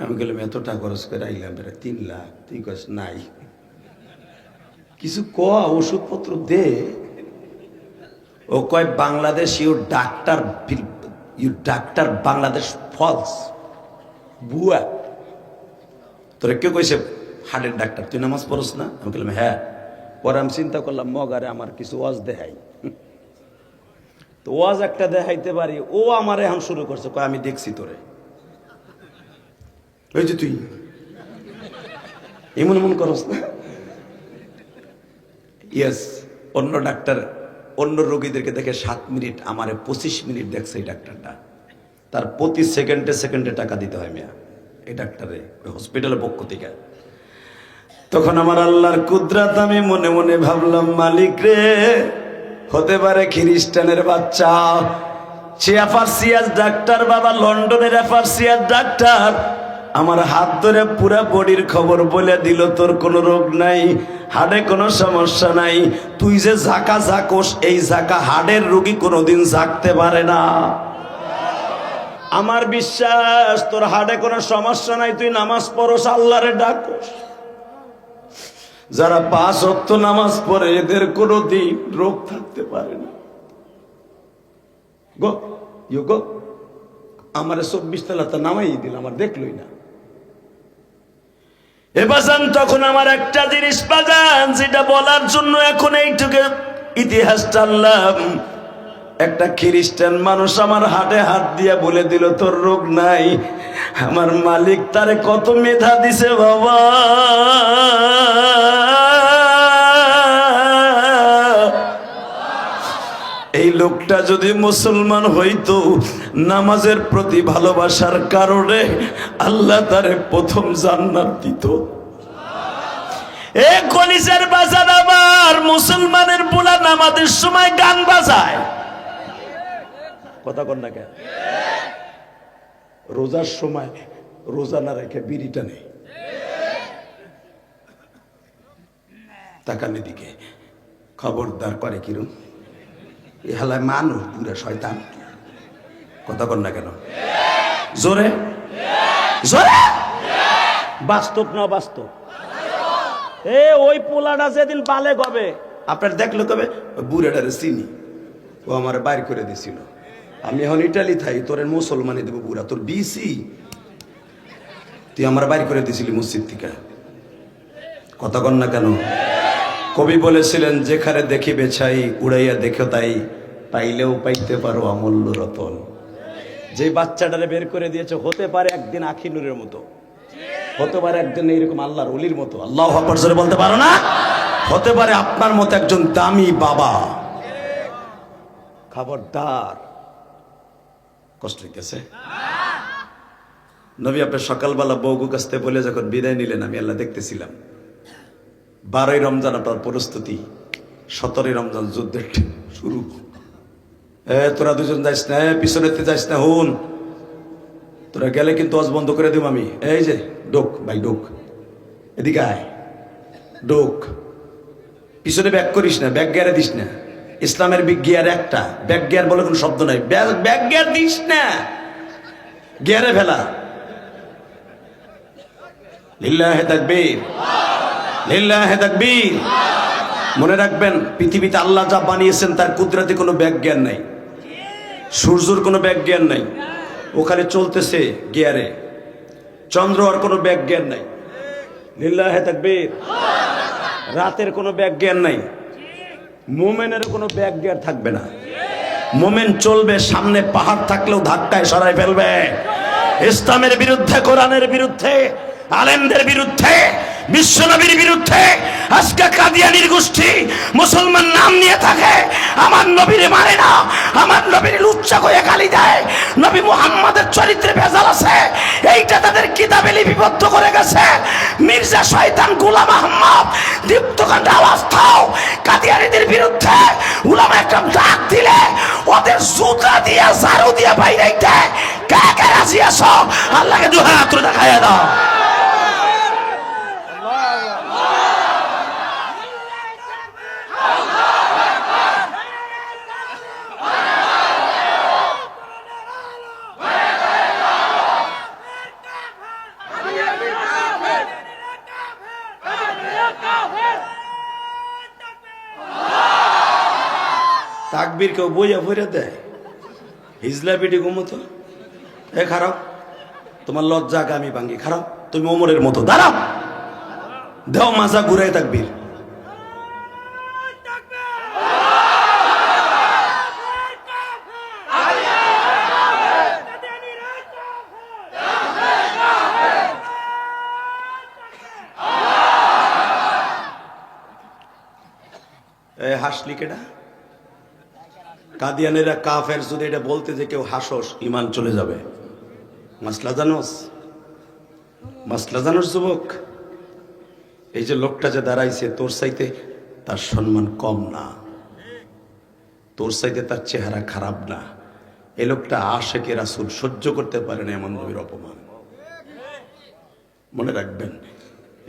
আমি গেলাম এতটা খরচ করে আইলাম, 3 লাখ, তুই কস নাই, কিছু ওষুধপত্র দে। ও কয় বাংলাদেশ ইউর ডাক্তার বাংলাদেশ ফলস, বুয়া। তোরা কেউ কইছে হার্টের ডাক্তার, তুই নামাজ পড়স না? আমি বললাম হ্যাঁ। পরে আমি চিন্তা করলাম মগারে আমার কিছু ওয়াজ দেখাই, তো ওয়াজ একটা দেখাইতে পারি। ও আমার এখন শুরু করছে, কয় আমি দেখছি তোরে, ওই যে তুই এমন এমন করস না। ইয়েস, অন্য ডাক্তার অন্য রোগীদেরকে দেখে 7 মিনিট, আমারে 25 মিনিট দেখছে এই ডাক্তারটা। তার প্রতি সেকেন্ডে সেকেন্ডে টাকা দিতে হয় মিয়া এই ডাক্তারে, হসপিটালের পক্ষ থেকে। তখন আমার আল্লাহর কুদরত, আমি মনে মনে ভাবলাম মালিক রে, হতে পারে খ্রিস্টানের বাচ্চা, সে অ্যাফার্সিয়াস ডাক্তার, বাবা লন্ডনের অ্যাফার্সিয়াস ডাক্তার, আমার হাত ধরে পুরা বডির খবর বলে দিল তোর কোনো রোগ নাই, হাড়ে কোনো সমস্যা নাই। তুই যে ঝাঁকা ঝাঁকোস, এই ঝাঁকা হাড়ের রোগী কোনোদিন ঝাঁকতে পারে না। আমার বিশ্বাস তোর হাড়ে কোনো সমস্যা নাই, তুই নামাজ পড়োস, আল্লাহরে ডাকোস। যারা 5 ওয়াক্ত নামাজ পড়ে এদের কোনোদিন রোগ থাকতে পারে না। গো ইউ গো, আমারে 24 তলাতে নামাই দিল, আমার দেখলই না। এবাজান তখন আমার একটা জিনিস বাজান, যেটা বলার জন্য এখন এইটুকু ইতিহাস টানলাম। একটা খ্রিস্টান মানুষ আমার হাতে হাত দিয়া বলে দিল তোর রোগ নাই। আমার মালিক তারে কত মেধা দিছে বাবা। এই লোকটা যদি মুসলমান হইতো, নামাজের প্রতি ভালোবাসার কারণে আল্লাহ তারে প্রথম জান্নাত দিত। এ কলিজার বাজার, আবার মুসলমানের পোলা নামাজের সময় গান বাজায়, কথা কন না কেন? রোজার সময় রোজা না রেখে বিড়িটা নেই, তাকানের দিকে খবরদার করে কিরম, এ হালায় মানুষ পুরা শয়তান, কথা কন না কেন? জোরে জোরে, বাস্তব না বাস্তব? ওই পোলাটা যেদিন বালেক হবে আপনার দেখলো কবে, বুড়াটারে চিনি, ও আমার বাইর করে দিছিল। আমি এখন ইটালি থাই, তোর মুসলমানি দেবো বুড়া, তোর বিসি, তুই আমার বাইর করে দিছিলি মসজিদ থেকে, কথা কন না কেন? কবি বলেছিলেন যেখানে দেখিবে ছাই, উড়াইয়া দেখো তাই, পাইলেও পাইতে পারো অমূল্য রতন। যে বাচ্চাটারে বের করে দিয়েছে, হতে পারে একদিন আখিনুরের মতো, হতে পারে একদিন এইরকম আল্লাহর ওলির মতো, আল্লাহু আকবার জোরে বলতে পারো না? হতে পারে আপনার মতো একজন দামি বাবা। খবরদার, কষ্ট হইতেছে। নবী আপনার সকালবেলা বউগু কাছতে বলে যখন বিদায় নিলেন, আমি আল্লাহ দেখতেছিলাম। 12ই রমজান আপনার প্রস্তুতি, 17ই রমজান যুদ্ধের শুরু। তোরা দুজন যাইস না, পিছনেতে যাইস না, হুন তোরা গেলে কিন্তু আজ বন্ধ করে দিব আমি। এই যে ডোক ভাই, ডোক এদিকে আয়, ডোক পিছনে ব্যাক করিস না, ব্যাক গিয়ারে দিস না। ইসলামের গিয়ার একটা, ব্যাক গিয়ার বলে কোনো শব্দ নাই, ব্যাক গিয়ার দিস না, গিয়ারে ফেলা। লিল্লাহে তাকবীর, লিল্লাহে তাকবীর। মনে রাখবেন, পৃথিবীতে আল্লাহ যা বানিয়েছেন তার কুদরতে কোনো ব্যাক গিয়ার নাই, সূর্যর কোনো ব্যাক গিয়ার নাই, ওখানে চলতেছে গিয়ারে। চন্দ্র আর কোনো ব্যাক গিয়ার নাই, লিল্লাহে তাকবীর। রাতের কোনো ব্যাক গিয়ার নাই, মোমেনের কোনো ব্যাক গিয়ার থাকবে না। মোমেন চলবে, সামনে পাহাড় থাকলেও ধাক্কায় সরাই ফেলবে। ইসলামের বিরুদ্ধে, কোরআনের বিরুদ্ধে, আলেমদের বিরুদ্ধে, বিশ্বনবীর বিরুদ্ধে আজকে কাদিয়ানির গোষ্ঠী মুসলমান নাম নিয়ে থাকে, আমার নবীরে মানে না, আমার নবীর লুচ্চা করে গালি দেয়, নবী মুহাম্মাদের চরিত্রে ভেজাল আছে, এইটা তাদের কিতাবে লিপিবদ্ধ করে গেছে। মির্জা শয়তান গোলাম আহমদ দীপ্তকান্তে আওয়াজ দাও, কাদিয়ানিদের বিরুদ্ধে উলামা একরাম ডাক দিলে ওদের জুতা দিয়ে ঝাড়ু দিয়ে বাইরে দেয়। কে কে রাজি আছো আল্লাহকে দুই হাত তুলে দেখাইয়া দাও। তাকবীর কেউ বইয়া ভরে দেয়, হিজলা পিটি ঘুমতো। এ খারাপ, তোমার লজ্জাকে আমি ভাঙ্গি। খারাপ, তুমি ওমরের মতো দাঁড়াও, দেও মাজা ঘুরাই তাকবীর। এ হাসলি কেডা? কাদিয়ানেরা কাফের, যদি এটা বলতে যে কেউ হাসোস ইমান চলে যাবে। মাসলা জানোস? মাসলা জানোস যুবক? এই যে লোকটা যে দাঁড়াইছে, তোর চাইতে তার সম্মান কম না, তোর চাইতে তার চেহারা খারাপ না। এই লোকটা আশেকে রাসূল, সহ্য করতে পারে না এমন নবীর অপমান। মনে রাখবেন,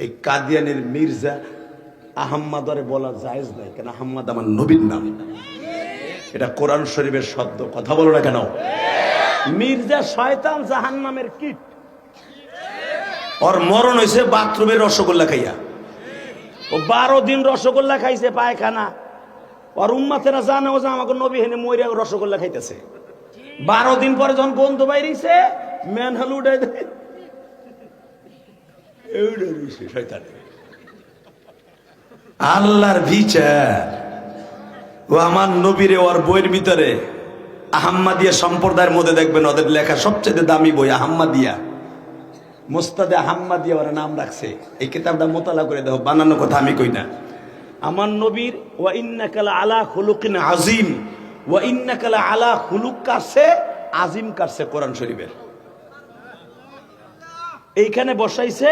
এই কাদিয়ানের মির্জা আহম্মদরে বলা জায়েজ নাই, কেন আহম্মদ আমার নবীর নাম, এটা কোরআন শরীফের শব্দ। কথা বলো না কেন? মির্জা শয়তান, জাহান্নামের কীট। ওর মরণ হয়েছে বাথরুমের রসগোল্লা খাইয়া। ও 12 দিন রসগোল্লা খাইছে পায়খানা। ওর উম্মাতেরা জানে ও যে আমাকে নবী হেনে মইরা রসগোল্লা খাইতেছে। 12 দিন পরে যখন বন্ধু বাইরেছে, ম্যানহাল উড়াই দেয়, শয়তান। আল্লাহর বিচার। ও আমার নবীরে ওর বইয়ের ভিতরে আহাম্মাদিয়া সম্প্রদায়ের মধ্যে দেখবেন ওদের লেখা সবচেয়ে দামি বই আহাম্মাদিয়া, মুস্তাদে আহাম্মাদিয়া ওরা নাম রাখছে। এই কিতাবটা মোতালা করে দাও, বানানো কথা আমি কই না। আমার নবীর ওয়া ইন্নাকা লা আলা খুলুকিন আযীম, ওয়া ইন্নাকা লা আলা খুলুক কাছে আজিম কাছে কোরআন শরীফের। এইখানে বসাইছে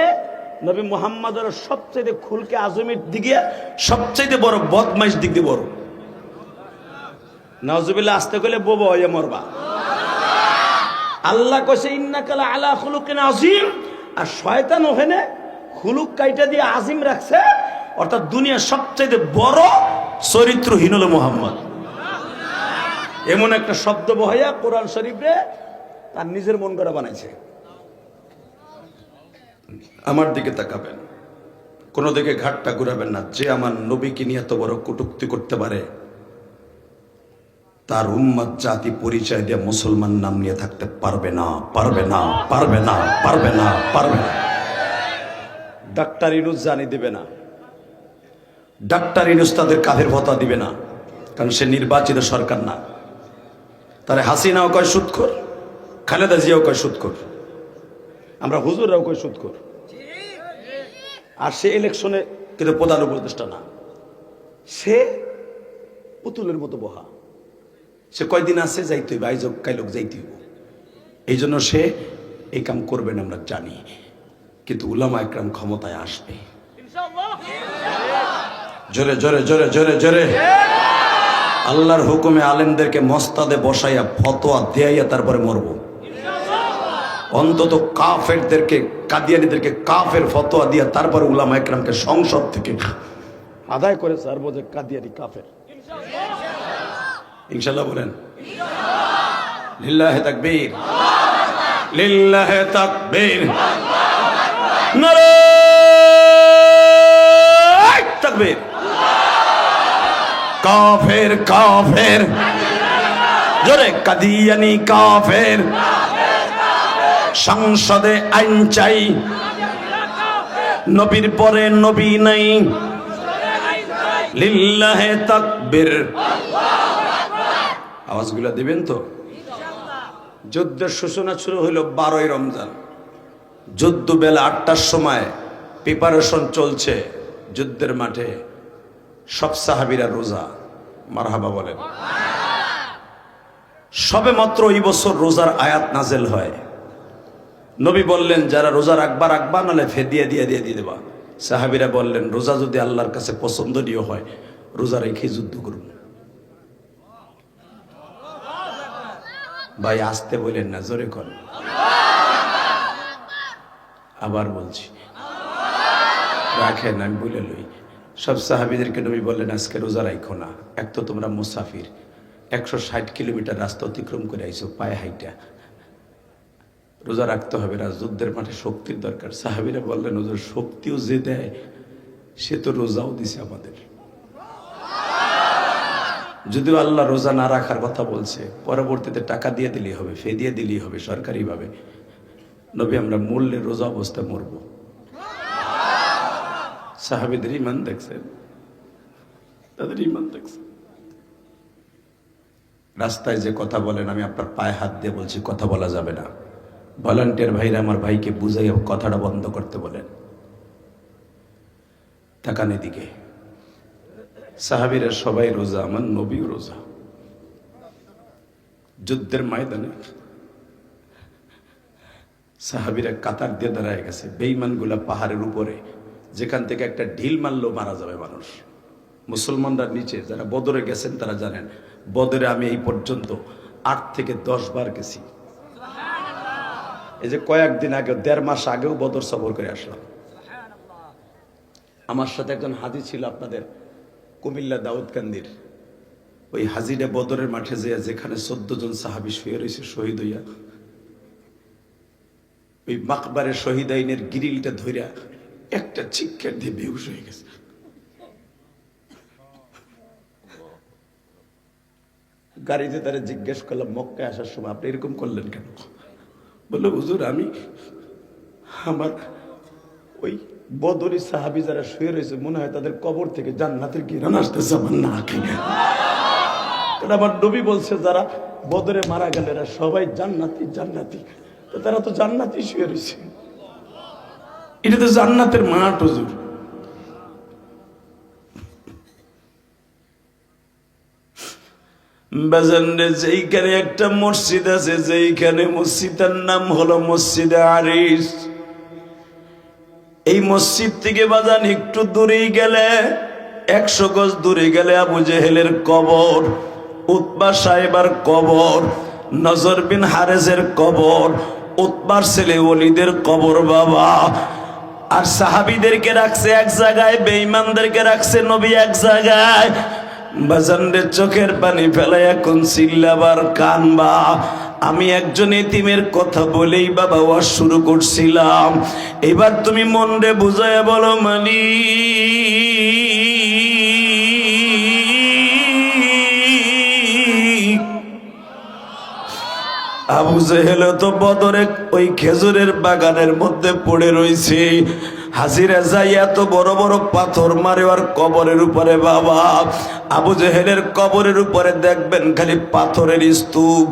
নবী মুহাম্মদের সবচেয়ে খুলকে আজমের দিকে সবচেয়ে বড় বদমাইশ দিক দিয়ে বড়। নাউজুবিল্লাহ, আস্তে কইলে বোবা হয়ে মরবা। আল্লাহ কইছে ইন্নাকা লা আলা খুলুকিন আযীম, আর শয়তান ওখানে খুলুক কাইটা দিয়ে আজিম রাখছে, অর্থাৎ দুনিয়ার সবচেয়ে বড় চরিত্রহীন হলো মুহাম্মদ। এমন একটা শব্দ বহাইয়া কোরআন শরীফে তার নিজের মন গড়া বানাইছে। আমার দিকে তাকাবেন, কোন দিকে ঘাটটা ঘুরাবেন না। যে আমার নবীকে নিয়ে এত বড় কটূক্তি করতে পারে, তার উম্মত জাতি পরিচয় দিয়ে মুসলমান নাম নিয়ে থাকতে পারবে না, পারবে না, পারবে না, পারবে না, পারবে না। ডাক্তার ইনুস জানি দিবে না, ডাক্তার ইনুস তাদের কাফের ভতা দিবে না, কারণ সে নির্বাচিত সরকার না। তারে হাসিনাও কয় সুদখোর, খালেদা জিয়াও কয় সুদখোর, আমরা হুজুররাও কয় সুদখোর। আর সে ইলেকশনে কিন্তু প্রধান উপদেষ্টা না, সে পুতুলের মতো বহা। সে কয়দিন আছে যাইতে হইবে, আইজ কাইলোক যাইতে হইব। এই জন্য সে এই কাম করবেন আমরা জানি, কিন্তু উলামা একরাম ক্ষমতায় আসবে। জোরে জোরে জোরে জোরে জোরে আল্লাহর হুকুমে আলেমদেরকে মস্তাদে বসাইয়া ফতোয়া দেয়াইয়া তারপরে মরব। অন্তত কাফেরদেরকে, কাদিয়ানীদেরকে কাফের ফতোয়া দিয়া তারপরে উলামা একরামকে সংসদ থেকে আদায় করে ছাড়বো যে কাদিয়ানী কাফের। ইনশাআল্লাহ বলেন লিল্লাহে তাকবীর, লিল্লাহে তাকবীর, নারে তাকবীর। কাফের কাফের জোরে, কাদিয়ানী কাফের। সংসদে আইন চাই, নবীর পরে নবী নাই। লিল্লাহে তাকবীর। আওয়াজগুলা দিবেন তো? যুদ্ধের সূচনা শুরু হইল 12ই রমজান। যুদ্ধ বেলা 8টার সময়, প্রিপারেশন চলছে যুদ্ধের মাঠে। সব সাহাবীরা রোজা, মারহাবা বলেন। সবে মাত্র এই বছর রোজার আয়াত নাজেল হয়। নবী বললেন যারা রোজা রাখবা রাখবা, নাহলে ফেদিয়া দিয়ে দেবা। সাহাবীরা বললেন রোজা যদি আল্লাহর কাছে পছন্দনীয় হয়, রোজা রেখে যুদ্ধ করুন। ভাই আসতে বলেন না, জোরে করেন। আবার বলছি, রাখেন, আমি বলে লই। সব সাহাবীদেরকে নবী বললেন আজকে রোজা রাখো না। এক তো তোমরা মুসাফির, 160 কিলোমিটার রাস্তা অতিক্রম করে আইছো পায়ে হাইটা, রোজা রাখতে হবে না, যুদ্ধের মাঠে শক্তির দরকার। সাহাবীরা বললেন হুজুর শক্তিও যে দেয় সে তো রোজাও দিছে আমাদের। যদিও আল্লাহ রোজা না রাখার কথা বলছে, পরবর্তীতে টাকা দিয়ে দিলেই হবে, ফে দিয়ে দিলেই হবে সরকারিভাবে। নবী আমরা মরলে রোজা অবস্থা মরব। সাহাবীদের ঈমান দেখছেন, তাদের ঈমান দেখছেন। রাস্তায় যে কথা বলেন, আমি আপনার পায়ে হাত দিয়ে বলছি কথা বলা যাবে না। ভলান্টিয়ার ভাইরা আমার ভাইকে বুঝাই কথাটা বন্ধ করতে বলেন। তাকান এদিকে, সাহাবীরা সবাই রোজা, আমার নবীও রোজা। যুদ্ধের ময়দানে সাহাবীরা কাতার দিয়ে দাঁড়ায় গেছে, বেঈমানগুলা পাহাড়ের উপরে, যেখান থেকে একটা ঢিল মারলেও মারা যাবে মানুষ। মুসলমানরা নিচে, যারা বদরে গেছেন তারা জানেন, বদরে আমি এই পর্যন্ত 8 থেকে 10 বার গেছি। এই যে কয়েকদিন আগে, 1.5 মাস আগেও বদর সফর করে আসলাম। আমার সাথে একজন হাজি ছিল আপনাদের কুমিল্লা দাউদকান্দির। ওই হাজিরা বদরের মাঠে যেখানে 14 জন সাহাবী শুয়ে রয়েছে শহীদ হইয়া, ওই মাকবারের শহীদাইনের গ্রিলটা ধইরা একটা চিৎকার দিয়ে বেহুশ হয়ে গেছে। গাড়িতে তারা জিজ্ঞেস করলাম মক্কায় আসার সময় আপনি এরকম করলেন কেন? বললো হুজুর আমি আমার ওই বদরি সাহাবী যারা শুয়ে রয়েছে মনে হয় তাদের কবর থেকে জান্নাতের ঘিরান আসতেছে আমার নাকে। কারণ আমার নবী বলছে যারা বদরে মারা গেল এরা সবাই জান্নাতি জান্নাতি, তো তারা তো জান্নাতি শুয়ে রয়েছে। এটা তো জান্নাতের মাঠ হুজুর। বাজারে যেইখানে একটা মসজিদ আছে, যেইখানে মসজিদের নাম হলো মসজিদে আরিস, এই মসজিদ থেকে বাজান একটু দূরেই গেলে, 100 গজ দূরে গেলে আবু জেহেলের কবর, উতবা সাহেবার কবর, নজর বিন হারেসের কবর, উতবার ছেলে ওলিদের কবর বাবা। আর সাহাবীদেরকে রাখছে এক জায়গায়, বেঈমানদেরকে রাখছে নবী এক জায়গায়। বাজানদের চোখের পানি ফেলে এখন চিল্লাবার কানবা। আমি একজন এতিমের কথা বলেই বাবা ওয়াজ শুরু করছিলাম। এবার তুমি মন রে বুঝায় বলো মানি আবু জেহেল তো বদরে ওই খেজুরের বাগানের মধ্যে পড়ে রয়েছে। হাজিরা যাই এত বড় বড় পাথর মারে আর কবরের উপরে বাবা। আবু জেহেলের কবরের উপরে দেখবেন খালি পাথরের স্তূপ।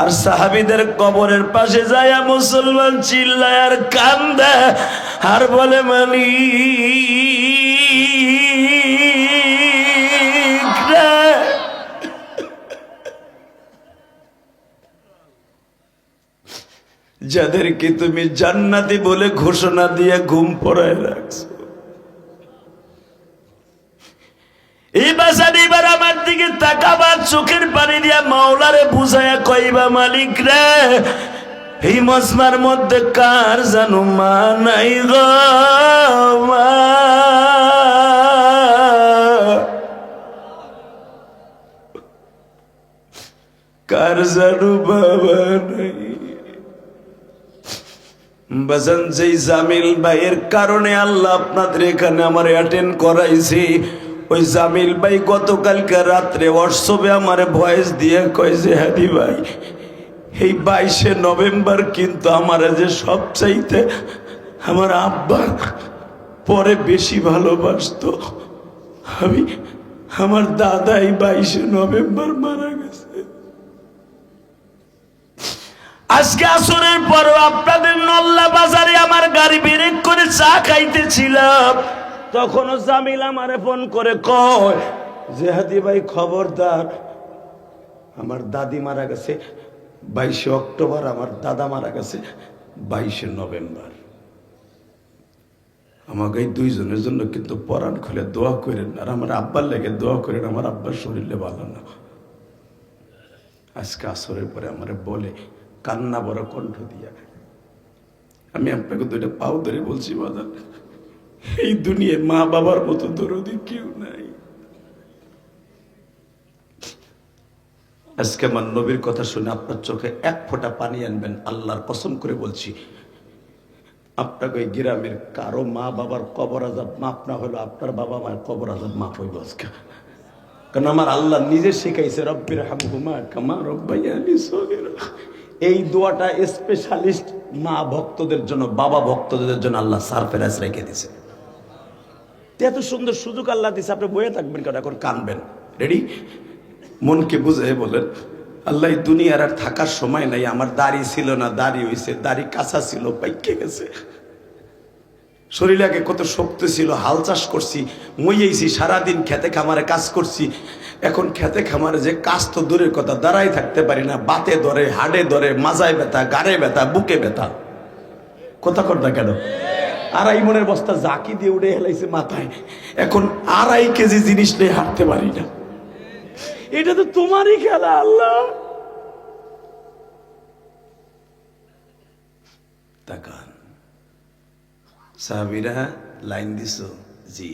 আর সাহাবীদের কবরের পাশে যায় মুসলমান চিল্লায় আর কান্দে আর বলে মানি যাদেরকে তুমি জান্নাতি বলে ঘোষণা দিয়ে ঘুম পড়ায় রাখছো, এই বাসার এবার আমার দিকে তাকাবা, চোখের পানি দিয়া মাওলারে বুঝায়া কইবা মালিক রে এই মজমার মধ্যে কার জানো মা নাই গো মা, কার জানো বাবা নাই। বাজান যেই জামিল ভাইয়ের কারণে আল্লাহ আপনাদের এখানে আমার অ্যাটেন্ড করাইছি, ওই জামিল ভাই গতকালকে রাত্রে হোয়াটসঅ্যাপে আমার ভয়েস দিয়ে কয় যে হাদি ভাই এই 22শে নভেম্বর কিন্তু আমার যে সবচাইতে আমার আব্বা পরে বেশি ভালোবাসতো। আমি আমার দাদা এই 22শে নভেম্বর মারা গেছে। আজকে আসরের পরও আপনাদের নল্লা বাজারে আমার গাড়ি ব্রেক করে চা খাইতেছিলাম, তখনও জামিল আমারে ফোন করে কয় যে হাদি ভাই খবরদার, আমার দাদি মারা গেছে 22শে অক্টোবর, আমার দাদা মারা গেছে 22শে নভেম্বর। আমাকে এই দুইজনের জন্য কিন্তু পরাণ খুলে দোয়া করেন, আর আমার আব্বার লেগে দোয়া করেন, আমার আব্বার শরীরে ভালো না। আজকে আসরের পরে আমারে বলে কান্না বড় কণ্ঠ দিয়া, আমি আপনাকে দুইটা পাও ধরে বলছি বাজার, এই দুনিয়ায় মা বাবার মতো দরদি কেউ নাই। আজকে আমার নবীর কথা শুনে আপনার চোখে এক ফোঁটা পানি আনবেন, আল্লাহর কসম করে বলছি। আপনাকে ওই গ্রামের কারো মা বাবার কবর আযাব মাফ না হলো আপনার বাবা মায়ের কবর আযাব মাফ হইব আজকে। কারণ আমার আল্লাহ নিজে শিখাইছে, রব্বির হামহুমা কামা রব্বায়ানি সগীরা। এই দোয়াটা স্পেশালিস্ট মা ভক্তদের জন্য, বাবা ভক্তদের জন্য আল্লাহ সারফেরাজ রেখে দিয়েছে। এত সুন্দর সুযোগ আল্লাহ দিছে, আপনি বয়ে থাকবেন কেন, এখন কানবেন। রেডি? মনকে বুঝে বলেন, আল্লাহ দুনিয়ার আর থাকার সময় নাই। আমার দাড়ি ছিল না, দাড়ি হইছে, দাড়ি কাঁচা ছিল, পাইকে গেছে। শরীরে আগে কত শক্তি ছিল, হাল চাষ করছি, মইয়েছি, সারাদিন খেতে খামারে কাজ করছি। এখন খেতে খামারে যে কাজ তো দূরের কথা, দাঁড়াই থাকতে পারি না, বাতে ধরে, হাড়ে ধরে, মাজায় ব্যথা, গাড়ে ব্যথা, বুকে ব্যথা। কথা কর না কেন? 2.5 মনের বস্তা জাকি দিয়ে উড়ে হেলাইছে মাথায়, এখন 2.5 কেজি জিনিস নিয়ে হাঁটতে পারি না। এটা তো তোমারই খেলা আল্লাহ। তাকান, সাহাবীরা লাইন দিছ, জি।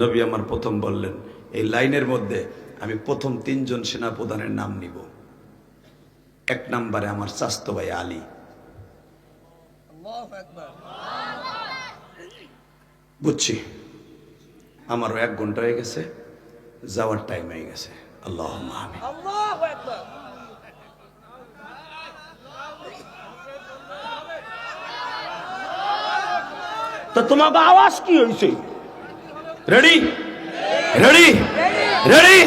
নবী আমার প্রথম বললেন, এই লাইনের মধ্যে আমি প্রথম 3 জন সেনাপ্রধানের নাম নিব। 1 নম্বরে আমার চাচতো ভাই আলী। বুঝছি, আমারও 1 ঘন্টা হয়ে গেছে, যাওয়ার টাইম হয়ে গেছে। আল্লাহুম্মা আমিন। তো তোমার আওয়াজ কি হয়েছে? Ready ready ready?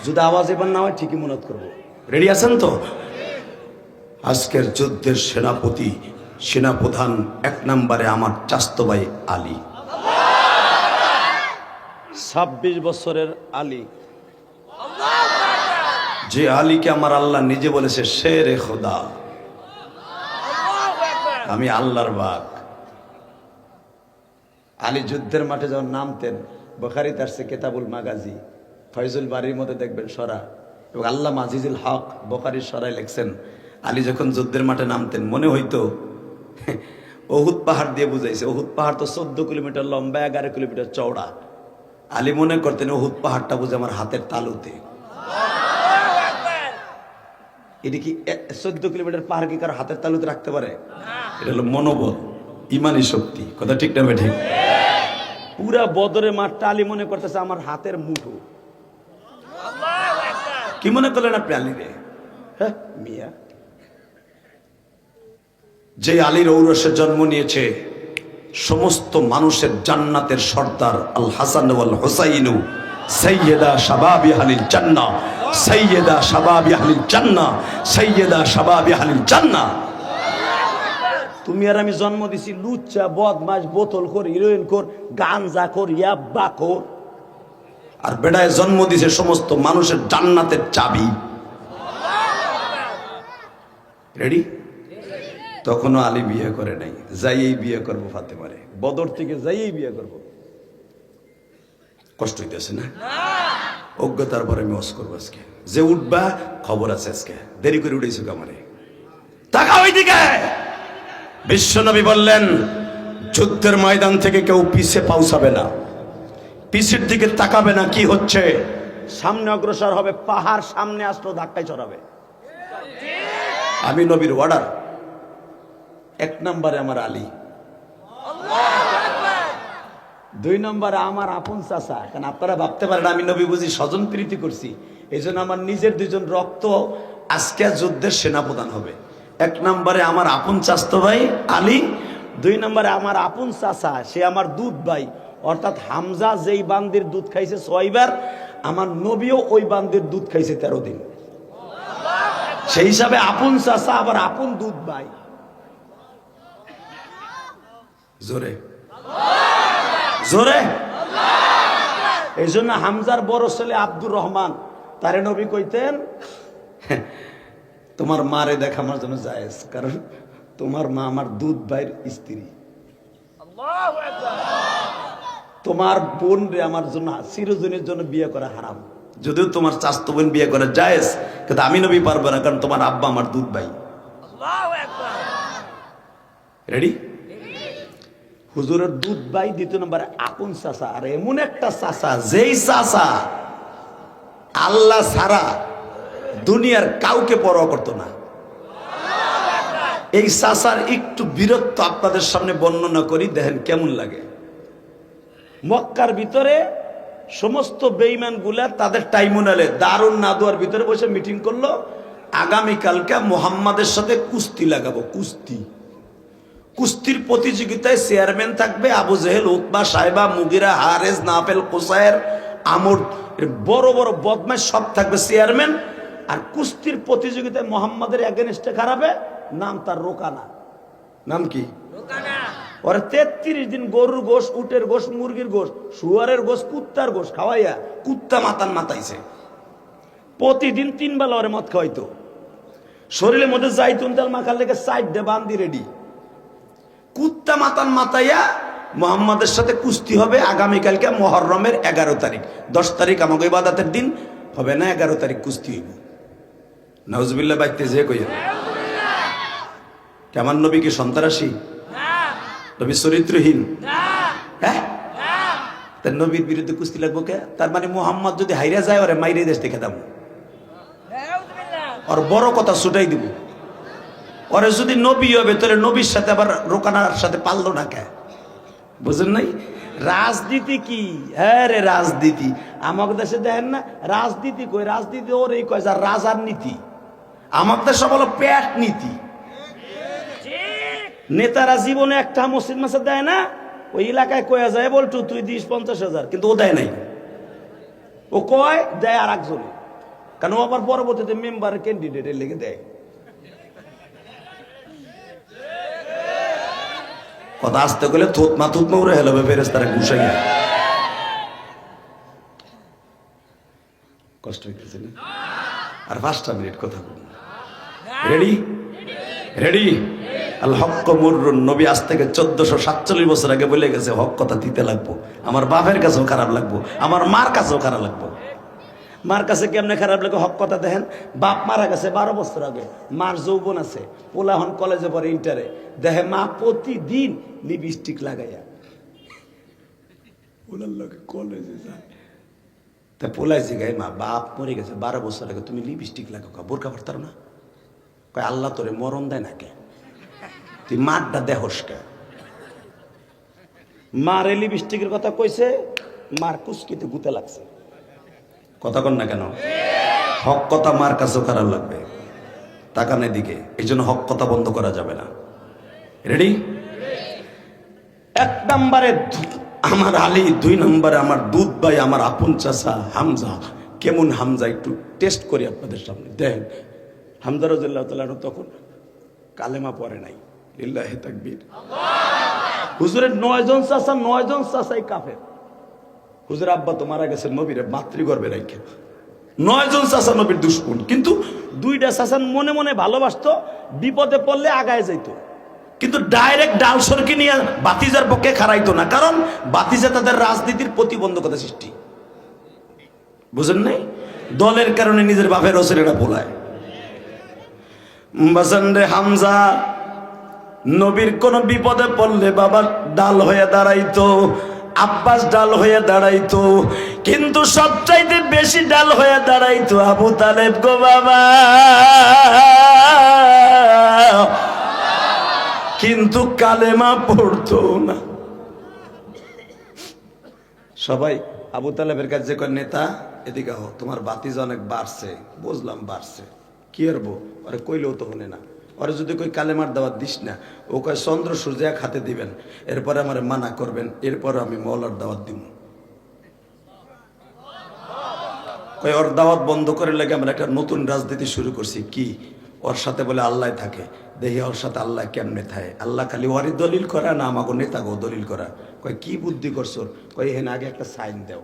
যদি আওয়াজ এবার না হয় ঠিকই মনে করবো। রেডি আছেন তো? আজকের যুদ্ধের সেনাপতি, সেনাপ্রধান 1 নম্বরে আমার চাচতো ভাই আলী। 26 বছরের আলী, যে আলীকে আমার আল্লাহ নিজে বলেছে শেরে খোদা, আমি আল্লাহর বাগ। আলী যুদ্ধের মাঠে যখন নামতেন, বুখারীতে আসছে কিতাবুল মাগাজি, ফয়জুল বাড়ির মধ্যে দেখবেন সরা, এবং আল্লাহ আজিজুল হক বুখারীর সরায় লিখছেন, আলী যখন যুদ্ধের মাঠে নামতেন মনে হইতো উহুদ পাহাড় দিয়ে বুঝাইছে। উহুদ পাহাড় তো 14 কিলোমিটার লম্বা, 11 কিলোমিটার চওড়া। আলী মনে করতেন উহুদ পাহাড়টা বুঝে আমার হাতের তালুতে। এটা কি 14 কিলোমিটার পাহাড় কি কারো হাতের তালুতে রাখতে পারে? এটা হলো মনোবল, ইমানি শক্তি। কথা ঠিক না বেঠিক? পুরা বদরের মাঠটা আলী মনে করতেছে আমার হাতের মুঠো। কি মনে করলেন আপনি আলী রে? হ্যাঁ মিয়া, যে আলীর ঔরসে জন্ম নিয়েছে সমস্ত মানুষের জান্নাতের সর্দার আল হাসান ওয়াল হুসাইনু সাইয়্যিদা শাবাবি আহলিল জান্নাহ, সাইয়্যিদা শাবাবি আহলিল জান্নাহ, সাইয়্যিদা শাবাবি আহলিল জান্নাহ। তুমি আর আমি জন্ম দিছি লুচ্চা, বদমাশ, বোতলখোর, হিরোইনখোর, গাঞ্জাখোর, ইয়াব্বাখোর, আর বেড়ায় জন্ম দিছে সমস্ত মানুষের জান্নাতের চাবি। রেডি? তখনও আলী বিয়ে করে নাই, যাইয়েই বিয়ে করবো ফাতেমারে, বদর থেকে যাইয়েই বিয়ে করবো। কষ্ট হইতেছে না? অজ্ঞতার পরে আমি ওয়াজ করবো আজকে। যে উঠবা খবর আছে, আজকে দেরি করে উঠেছো কামারে। তাকাও ওইদিকে। বিশ্বনবী বললেন, যুদ্ধের ময়দান থেকে কেউ পিছে পৌঁছাবে না, পিছের দিকে তাকাবে না। কি হচ্ছে? সামনে অগ্রসর হবে, পাহাড় সামনে আসলো ধাক্কায় চড়াবে। আমি নবীর অর্ডার। 1 নম্বরে আমার আলী, 2 নম্বরে আমার আপন চাচা। কারণ আপনারা ভাবতে পারেন আমি নবী বুঝি স্বজন প্রীতি করছি, এই জন্য আমার নিজের 2 জন রক্ত আজকে যুদ্ধের সেনাপ্রধান হবে। 1 নম্বরে আমার আপন চাচতো ভাই আলী, 2 নম্বরে আমার আপন চাচা, সে আমার দুধ ভাই। অর্থাৎ হামজা যেই বান্দির দুধ খাইছে 6 বার, আমার নবীও ওই বান্দির দুধ খাইছে 13 দিন। সেই হিসাবে আপন চাচা আবার আপন দুধ ভাই। জোরে জোরে। এই জন্য হামজার বড় ছেলে আব্দুর রহমান, তারে নবী কইতেন তোমার মারে দেখা আমার জন্য জায়েজ, কারণ তোমার মা আমার দুধ ভাইয়ের স্ত্রী। তোমার বোন রে আমার জন্য চিরজনের জন্য বিয়ে করা হারাম, যদিও তোমার চাস্তো বোন বিয়ে করে জায়েজ, কিন্তু আমি নবী পারবো না, কারণ তোমার আব্বা আমার দুধ ভাই। রেডি? হুজুরের দুধ ভাই, দ্বিতীয় নম্বরে আপন চাচা। আর এমন একটা চাচা, যেই চাচা আল্লাহ ছাড়া দুনিয়ার কাউকে পরোয়া করতো না। এই চাচার একটু বীরত্ব আপনাদের সামনে বর্ণনা করি, দেখেন কেমন লাগে। মক্কার ভিতরে সমস্ত বেঈমান গুলা তাদের টাইমুনালে দারুন নাদুয়ার ভিতরে বসে মিটিং করলো, আগামীকালকে মুহাম্মাদের সাথে কুস্তি লাগাবো। কুস্তির প্রতিযোগিতায় চেয়ারম্যান থাকবে আবু জেহেল, উতবা, সাইবা, মুগিরা, হারেজ, নাফেল, কুসায়ের, আমর, বড় বড় বদমাশ সব থাকবে চেয়ারম্যান। আর কুস্তির প্রতিযোগিতায় মুহাম্মাদের এগেনস্টে খারাপে, নাম তার রোকানা। নাম কি? ওরা 33 দিন গরুর গোশ, উটের গোশ, মুরগির গোশ, শুয়ারের গোশ, কুত্তার গোশ খাওয়াইয়া কুত্তা মাতাইছে। প্রতিদিন 3 বেলা ওরে মদ খাওয়াইতো। শরীরের মধ্যে জাইতুন তেল মাখার লেগে সাইড দে বান্দি রেডি। কুত্তা মাতাইয়া মুহাম্মাদের সাথে কুস্তি হবে আগামীকালকে মুহররমের 11 তারিখ। 10 তারিখ আমাকে ইবাদতের দিন হবে না, 11 তারিখ কুস্তি হইব। নাউজুবিল্লাহ বাইতে যে কইয়া কেমন? নবী কি সন্ত্রাসী? নবী চরিত্রহীন? হ্যাঁ, তার নবীর বিরুদ্ধে কুস্তি লাগবো কে? তার মানে মুহাম্মদ যদি হাইরা যায় ওরে মাইরে দেশ থেকে দাম, ওর বড় কথা ছুটাই দিব। ওরে যদি নবী হবে তাহলে নবীর সাথে আবার রোকানার সাথে পারলো না কে? বুঝেন নাই? রাজনীতি কি? হ্যাঁ রে, রাজনীতি আমাদের দেশে দেখেন না, রাজনীতি কই? রাজনীতি ওর এই কয় যা রাজার নীতি। আমাদের দেশে বলো পেট নীতি। নেতারা জীবনে একটা মসজিদ মাসাদ দেয় না, ওই এলাকায় কয়া যায় বলটু তুই দিস 50,000, কিন্তু ও দেয় নাই। ও কয় দেয় আর একজনে, কারণ ও আবার পরবর্তীতে মেম্বার ক্যান্ডিডেটের লেগে দেয়। কথা আসতে গেলে থুতমা উড়ে হেলবে ফেরেশতারা ঘুষাইয়া। কষ্ট হইতেছে না? আর 5টা মিনিট কথা বলুন। রেডি? আল হক মুররুন। নবী আজ থেকে 1447 বছর আগে বলে গেছে, হক কথা দিতে লাগবো। আমার বাপের কাছেও খারাপ লাগবো, আমার মার কাছেও খারাপ লাগবো। মার কাছে কেমনে খারাপ লাগে? হক কথা দেখেন, বাপ মারা গেছে 12 বছর আগে, মার যৌবন আছে, পোলা এখন কলেজে পড়ে, ইন্টারে, দেখে মা প্রতিদিন লিপস্টিক লাগাইয়া পোলার লোকে কলেজে যায়। তা পোলাই জিগায়, মা বাপ মরে গেছে 12 বছর আগে, তুমি লিপস্টিক লাগাও, বোরকা পড়তার না? কয় আল্লাহ তোরে মরণ দেয় না কে? তুই মারটা দেহস কে? মার লিপস্টিকের কথা কইছে, মার কুস্কিতে গুতে লাগছে। কথা কন না কেন? হক কথা মার কাছেও খারাপ লাগবে, তাকানের দিকে। এই জন্য হক কথা বন্ধ করা যাবে না। রেডি? 1 নম্বরে আমার আলী, 2 নম্বরে আমার দুধ ভাই, আমার আপন চাচা হামজা। কেমন হামজা একটু টেস্ট করি আপনাদের সামনে। দেখেন, হামজা রাদিয়াল্লাহু তাআলা তখন কালেমা পড়ে নাই। লিল্লাহি তাকবীর। হুজুরের 9 জন চাচা, 9 জন চাচাই কাফের। হুজুর আব্বা তো মারা গেছে নবীর মাতৃগর্ভে রাখে। 9 জন চাচা নবীর দুশমন, কিন্তু 2টা চাচা মনে মনে ভালোবাসতো, বিপদে পড়লে আগায় যাইতো, কিন্তু ডাইরেক্ট ডাল সরকি নিয়ে বাতিজার পক্ষে খারাইতো না, কারণ বাতিজা তাদের রাজনীতির প্রতিবন্ধকতা সৃষ্টি। বুঝেন নাই? দলের কারণে নিজের বাপের রসুলেরা পোলায়। বাজান রে, হামজা নবীর কোন বিপদে পড়লে বাবা ডাল হয়ে দাঁড়াইতো, আব্বাস ডাল হয়ে দাঁড়াইতো, কিন্তু সবচাইতে বেশি ডাল হয়ে দাঁড়াইতো আবু তালেব গো বাবা। কিন্তু কালেমা পড়তো না। সবাই আবু তালেবের কাছে কয়, নেতা এদিকে হো, তোমার বাতিজা অনেক বাড়ছে। বুঝলাম বাড়ছে, কি করবো? আরে কইলেও তো শুনে না। ওরা যদি কই কালেমার দাওয়াত দিস না, ও কয় চন্দ্র সূর্য এক হাতে দিবেন, এরপরে আমার মানা করবেন, এরপর আমি মওলার দাওয়াত দিব। কয় ওর দাওয়াত বন্ধ করে লাগে আমরা একটা নতুন রাজনীতি শুরু করছি। কি? ওর সাথে বলে আল্লাহ থাকে। দেখি ওর সাথে আল্লাহ কেমনে থাকে? আল্লাহ খালি ওরই দলিল করা না আমাকে নেতাকেও দলিল করা। কয় কি বুদ্ধি করছো? কয় হেন আগে একটা সাইন দাও,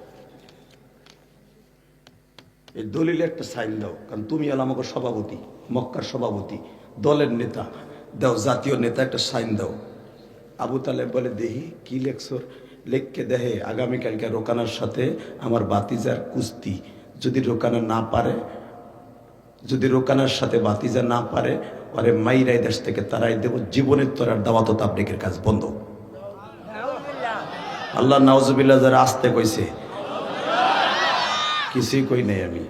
এই দলিলে একটা সাইন দাও, কারণ তুমি হলো আমাকে সভাপতি, মক্কার সভাপতি, দলের নেতা, দাও, জাতীয় নেতা, একটা সাইন দাও। আবু তালেব বলে, দেখি কি লেখছর? লেখকে দেহে আগামীকালকে রোকানার সাথে আমার বাতিজার কুস্তি, যদি রোকানা না পারে, যদি রোকানার সাথে বাতিজা না পারে, আরে মাইরাই দেশ থেকে তারাই দেব, জীবনের তোরার দাওয়াত তাবলীগের কাজ বন্ধ। আল্লাহ নাউজুবিল্লাহ যারা আসতে কইছে, কিছুই কই নাই আমি।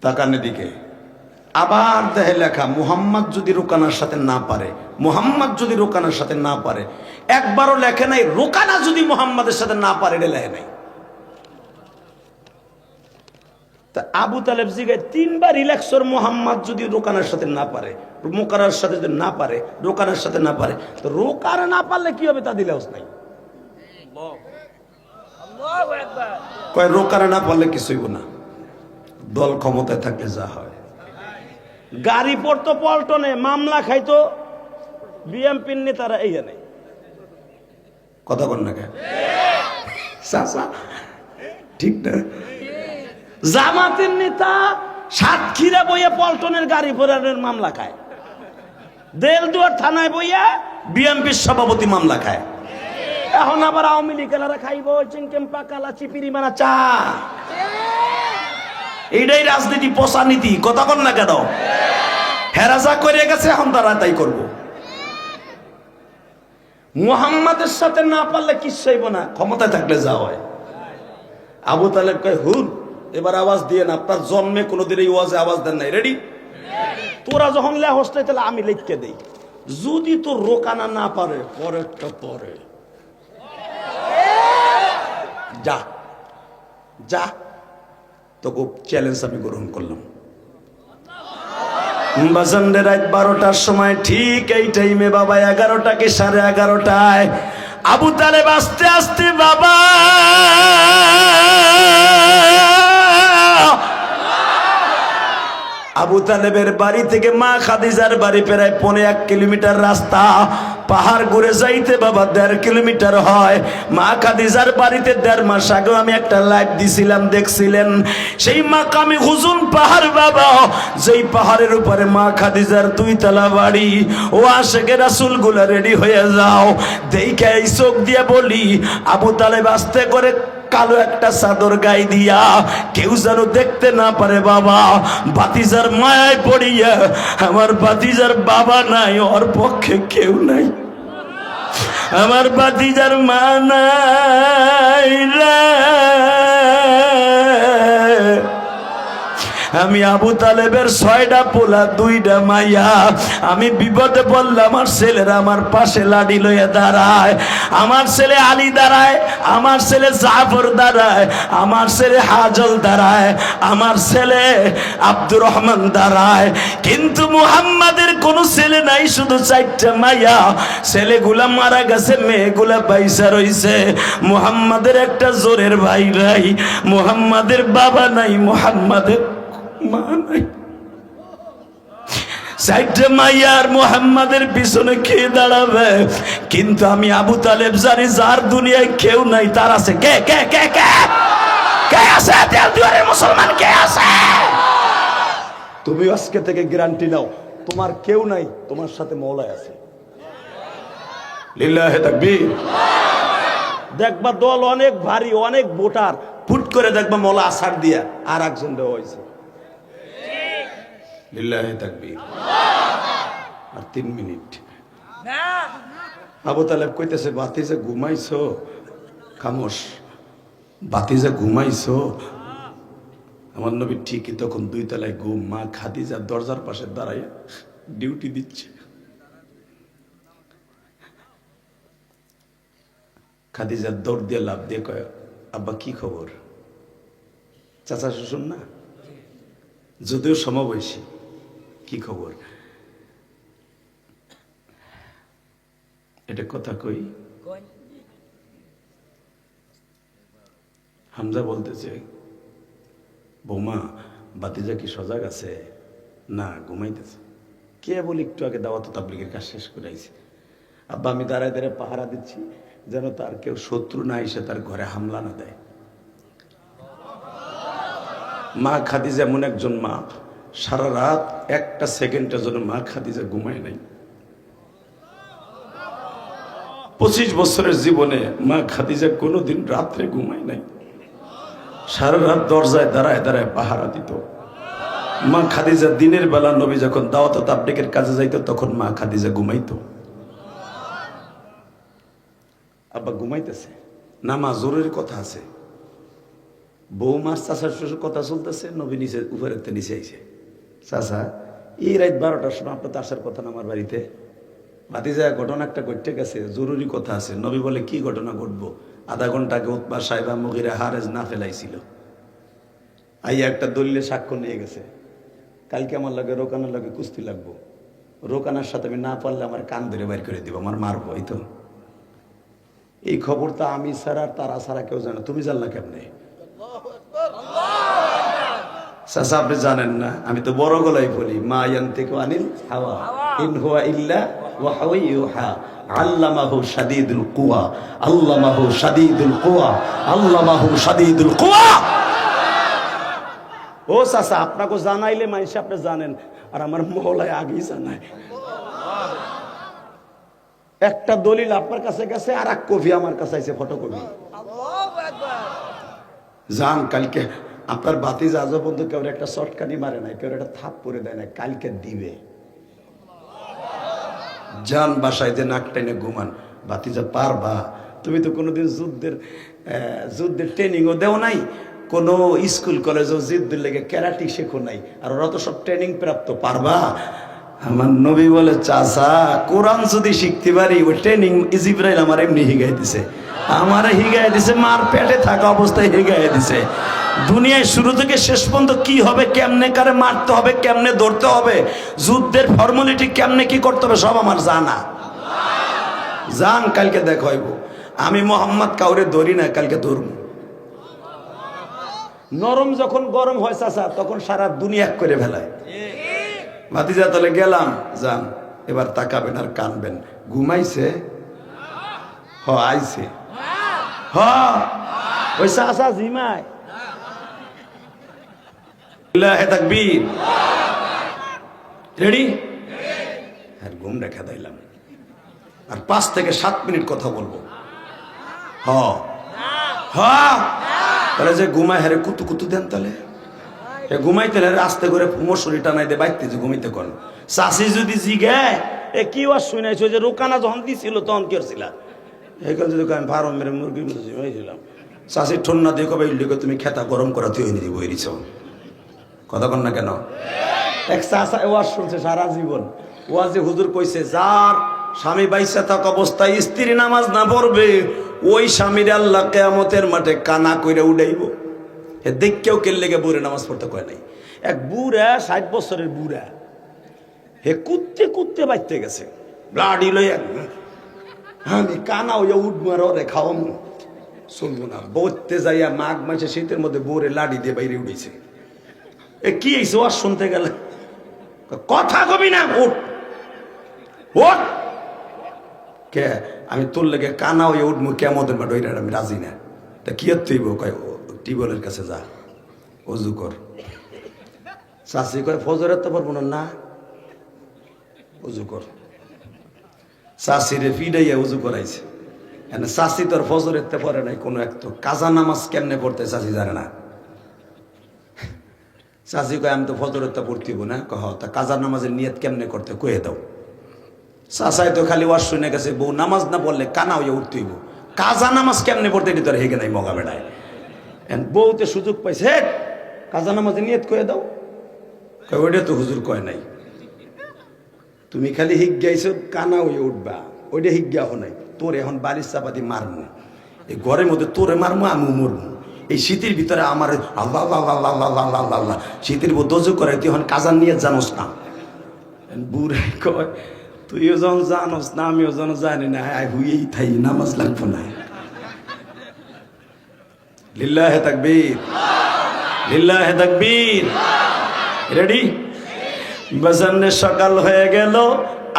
তাকানের দিকে আবার দেহে লেখা, মুহাম্মদ যদি রোকানার সাথে না পারে, মুহাম্মদ যদি রোকানার সাথে না পারে। একবারও লেখে নাই রোকানা যদি মুহাম্মাদের সাথে না পারে, এটা লেখে নাই। তা আবু তালেব জিগায় 3 বার ইলেকশন, মুহাম্মদ যদি রোকানার সাথে না পারে, মোকারার সাথে যদি না পারে, রোকানার সাথে না পারে, তো রোকানা না পারলে কি হবে? তা দিলেও নাই। কয় রোকানা না পারলে কিছুই না, দল ক্ষমতায় থাকলে যা হয়। গাড়ি পড়তো পল্টনে, মামলা খাইতো বিএমপির নেতারা। এই জানে কথা বল না কেন? ঠিক না? জামাতের নেতা সাতক্ষীরা বইয়া পল্টনের গাড়ি পোড়ানোর মামলা খায়, দেলদুয়ার থানায় বইয়া বিএমপির সভাপতি মামলা খায়। এখন আবার আওয়ামী লীগেরা খাইব চিংকেম পাকালা চিপিরি মানা চা। এইটাই রাজনীতি, পোষা নীতি। কথা বল না কেন? হেরাজা করে গেছে, এখন তারা তাই করবো। মুহাম্মাদের সাথে না পারলে কিচ্ছু হইব না, ক্ষমতায় থাকলে যা হয়। আবু তালেব কয় হুর এবার আওয়াজ দিয়ে না, আপনার জন্মে কোনোদিন এই ওয়াজে আওয়াজ দেন নাই। রেডি? তোরা যখন লেহস তাহলে আমি লিখকে দেই। যদি তোর রোকানা না পারে, পরেরটা পরে যা যা, তোকে চ্যালেঞ্জ আমি গ্রহণ করলাম। বাজানরে রাত 12টার সময় ঠিক এই টাইমে বাবা, 11টা কি 11:30টায় আবু তালেব আস্তে আস্তে বাবা আবু তালেবের বাড়ি থেকে মা খাদিজার বাড়ি প্রায় 1.5 কিলোমিটার রাস্তা। পাহাড় ঘুরে যাইতে বাবা 1.5 কিলোমিটার হয়। মা খাদিজার বাড়িতে 1.5 মাস আগে আমি একটা লাইভ দিছিলাম, দেখছিলেন। সেই মাকামি হুজুন পাহাড় বাবা, যেই পাহাড়ের উপরে মা খাদিজার 2 তলা বাড়ি। ও আশেকে রাসূল গুলা রেডি হয়ে যাও। দেখে এই চোখ দিয়ে বলি, আবু তালেব আস্তে করে কালো একটা চাদর গায়ে দিয়া, কেউ যেন দেখতে না পারে বাবা। ভাতিজার মায়ায় পড়িয়া, আমার ভাতিজার বাবা নাই, ওর পক্ষে কেউ নাই, আমার ভাতিজার মা নাই রে। আমি আবু তালেবের 6টা পোলা 2টা মাইয়া। আমি বিপদে পড়লে আমার ছেলেরা আমার পাশে লাঠি লইয়া দাঁড়ায়। আমার ছেলে আলী দাঁড়ায়, আমার ছেলে জাফর দাঁড়ায়, আমার ছেলে হাজল দাঁড়ায়, আমার ছেলে আব্দুর রহমান দাঁড়ায়। কিন্তু মুহাম্মাদের কোনো ছেলে নাই, শুধু 4টা মাইয়া। ছেলেগুলা মারা গেছে, মেয়েগুলা পয়সা রইছে। মুহাম্মাদের একটা জোরের ভাই নাই, মুহাম্মাদের বাবা নাই, মুহাম্মাদের মা নাই। 4টা মাইয়ার মুহাম্মাদের পিছনে খেয়ে দাঁড়াবে। কিন্তু আমি আবু তালেব জানি, যার দুনিয়ায় কেউ নাই তার আছে কে? কে কে কে কে আছে? দেলদুয়ারের মুসলমান কে আছে? তুমি আজকে থেকে গ্যারান্টি নাও, তোমার কেউ নাই, তোমার সাথে মওলা আছে। লিল্লাহি তাকবীর। দেখবা দল অনেক ভারী, অনেক ভোটার, ফুট করে দেখবা মওলা আসার দিয়া আর একজন দেওয়া হয়েছে। লিল্লাহি তাকবীর। আর 3 মিনিট। আবু তালেব কইতেছে, বাতিজা ঘুমাইছো? খামোশ। বাতিজা ঘুমাইছো? আমার নবী ঠিকই তখন 2 তলায় ঘুম। মা খাদিজা দরজার পাশে দাঁড়ায় ডিউটি দিচ্ছে। খাদিজা দৌড় দিয়ে লাভ দিয়ে কয়, আব্বা কি খবর? চাচা শ্বশুর না, যদিও সমবয়সী। কি খবর? এটা কথা কই। হামজা বলতেছে, বৌমা বাতিজা কি সজাগ আছে? না, ঘুমাইতেছে। কে বলি একটু আগে দাওয়াত তাবলীগের কাজ শেষ করে আইছে। আব্বা আমি দাঁড়ায় দাঁড়ায় পাহারা দিচ্ছি, যেন তার কেউ শত্রু না এসে তার ঘরে হামলা না দেয়। মা খাদিজা এমন একজন মা, সারা রাত একটা সেকেন্ডের জন্য মা খাদিজা ঘুমায় নাই। 25 বছরের জীবনে মা খাদিজা কোনোদিন রাত্রে ঘুমায় নাই। সারা রাত দরজায় দাঁড়ায় দাঁড়ায় পাহারা দিত। মা খাদিজা দিনের বেলা নবী যখন দাওয়াত তাবলীগের কাজে যাইতো তখন মা খাদিজা ঘুমাইতো। আব্বা ঘুমাইতেছে না, মা জরুরি কথা আছে। বউ মার চাষার শ্বশুর কথা চলতেছে, নবী নিচে উপরের নিচে আইছে। চাষা এই রাত 12টার সময় আপনার তো আসার কথা না আমার বাড়িতে, ভাতিজা ঘটনা একটা ঘটতে গেছে, জরুরি কথা আছে। নবী বলে কি ঘটনা ঘটবো? আধা ঘন্টা আগে উতবা সাহেবা মুগিরা হারেজ না ফেলাইছিল, আইয়া একটা দলিলে সাক্ষ্য নিয়ে গেছে, কালকে আমার লাগে রোকানার লাগে কুস্তি লাগবো, রোকানার সাথে আমি না পারলে আমার কান ধরে বাইর করে দিব, আমার মারবো। এই তো এই খবর তো আমি ছাড়া তারা ছাড়া কেউ জানে, তুমি জানলা কেমনে? চাচা আপনি জানেন না, আমি তো বড় গলায় বলি, মা ইয়ান্তিকু আনিল হাওয়া ইন হুয়া ইল্লা ওয়াহয়ু ইউহা আল্লামাহু শাদীদুল কুওয়া আল্লামাহু শাদীদুল কুওয়া আল্লামাহু শাদীদুল কুওয়া। ও চাচা আপনাকে জানাইলে মাইসে আপনি জানেন, আর আমার মহলায় আগেই জানায়। একটা দলিল আপনার কাছে গেছে, আর এক কপি আমার কাছে আছে, ফটোকপি। যান কালকে আপনার ভাতিজা আজও পর্যন্ত কেউ একটা শর্টকানি মারে নাই, কেউ একটা থাপ পরে দেয় না, কালকে দিবে। যান বাসায় যে নাক টেনে ঘুমান। ভাতিজা পারবা? তুমি তো কোনোদিন যুদ্ধের ট্রেনিংও দেও নাই, কোনো স্কুল কলেজও যুদ্ধের লেগে ক্যারাটি শেখো নাই, আর ওরা তো সব ট্রেনিং প্রাপ্ত। পারবা? আমার নবী বলে চাচা কোরআন যদি শিখতে পারি, ওই ট্রেনিং জিবরাইল আমার এমনি হিগাই দিছে, আমারে হিগাই দিছে, মার পেটে থাকা অবস্থায় হিগাই দিছে। দুনিয়ায় শুরু থেকে শেষ পর্যন্ত কি হবে, কেমনে কারে মারতে হবে, কেমনে ধরতে হবে, যুদ্ধের ফর্মালিটি কেমনে কি করতে হবে, সব আমার জানা। জান কালকে দেখাইব। আমি মোহাম্মদ কাউরে ধরি না, কালকে ধরব। নরম যখন গরম হয় চাচা, তখন সারা দুনিয়া করে ফেলায়। ভাতিজা তাহলে গেলাম, যান এবার তাকাবেন আর কানবেন। ঘুমাইছে? হ আইছে, হ ওই চাচা জিমায়। তাকবীর, রেডি? আর ঘুম রেখে দিলাম, আর 5 থেকে 7 মিনিট কথা বলবো। হ হ তাহলে যে ঘুমায় হারে কুতু কুতু দেন, তাহলে ঘুমাইতে আস্তে করে মশুরি টানাই দে বাইতে যে ঘুমাইতে কোন। চাষি যদি জিগে এ কি ওয়াজ শুনাইছো, যে রোকানা যখন দিছিল তখন কি করছিল, এইখানে যদি আমি ফার্ম মেরে মুরগির মতো জিমাইছিলাম, চাষির ঠন্না দিয়ে কবে ইল্লিকে তুমি খেতা গরম করা তুই নিয়ে বইরিছ, কথা কন না কেন? এক চাষা ওয়াজ শুনছে সারা জীবন, ওয়াজে হুজুর কইছে যার স্বামী বাইসা থাকা অবস্থায় স্ত্রী নামাজ না পড়বে, ওই স্বামীর আল্লাহ কিয়ামতের মাঠে কানা কইরা উড়াইব। হে দেখকেও কে লেগে বুড়ে নামাজ পড়তে কয় নাই। এক বুড়া 60 বছরের বুড়া, হে কুত্তে কুত্তে বাইতে গেছে, লাড়ি লই আমি কানা হইয়া উঠবো আর ওরে খাওয়াম, শুনবো না। বলতে যাইয়া মাঘ মাসে শীতের মধ্যে বোরে লাড়ি দিয়ে বাইরে উঠেছে। এ কি এইছে ওয়াজ শুনতে গেলে? কথা কবি না, ওঠ ওঠ। কে আমি তোর লেগে কানা হইয়া উঠবো কেমতের মাঠ, ওইটা আমি রাজি না। তা কি তুইব? কয় টিউবওয়েলের কাছে যা, অজু কর। চাষি কয় ফজরের তো পারবো না, অজু কর। চাষিরে ফিডাইয়া উজু করাইছে। এনে চাষি তোর ফজরের তে পড়ে নাই কোনো, এক তো কাজা নামাজ কেমনে পড়তে চাষি জানে না। চাষি কয় আমি তো ফজরের তে পড়তে হবো না, কহ তা কাজা নামাজের নিয়ত কেমনে করতে কয়ে দাও। চাষাই তো খালি ওয়াজ শুনে গেছে, বউ নামাজ না পড়লে কানা হইয়া উঠতে হইব, কাজা নামাজ কেমনে পড়তে এটি তোর হেগে নাই মগা বেড়ায়। বউতে সুযোগ পাইছে, কাজা নামাজের নিয়ত কয়ে দাও। ওইটা তো হুজুর কয় নাই, তুমি খালি হিজ্ঞাইছো কানা হয়ে উঠবা, ওইটা হিজ্ঞা হো নাই। তোর এখন বাড়ির চাপাতি মারমু, এই ঘরের মধ্যে তোরে মারমু, আমি মরমু। এই শীতের ভিতরে আমার আল্লাহ আল্লাহ আল্লাহ আল্লাহ আল্লাহ শীতের দোজো করে, তুই এখন কাজার নিয়ে জানোস না। বুড়াই কয় তুইও যখন জানোস না, আমিও যেন জানি না, হুইয়েই থাই, নামাজ লাগবো না। লিল্লাহে তাকবীর, লিল্লাহে তাকবীর। রেডি? বাজানে সকাল হয়ে গেল,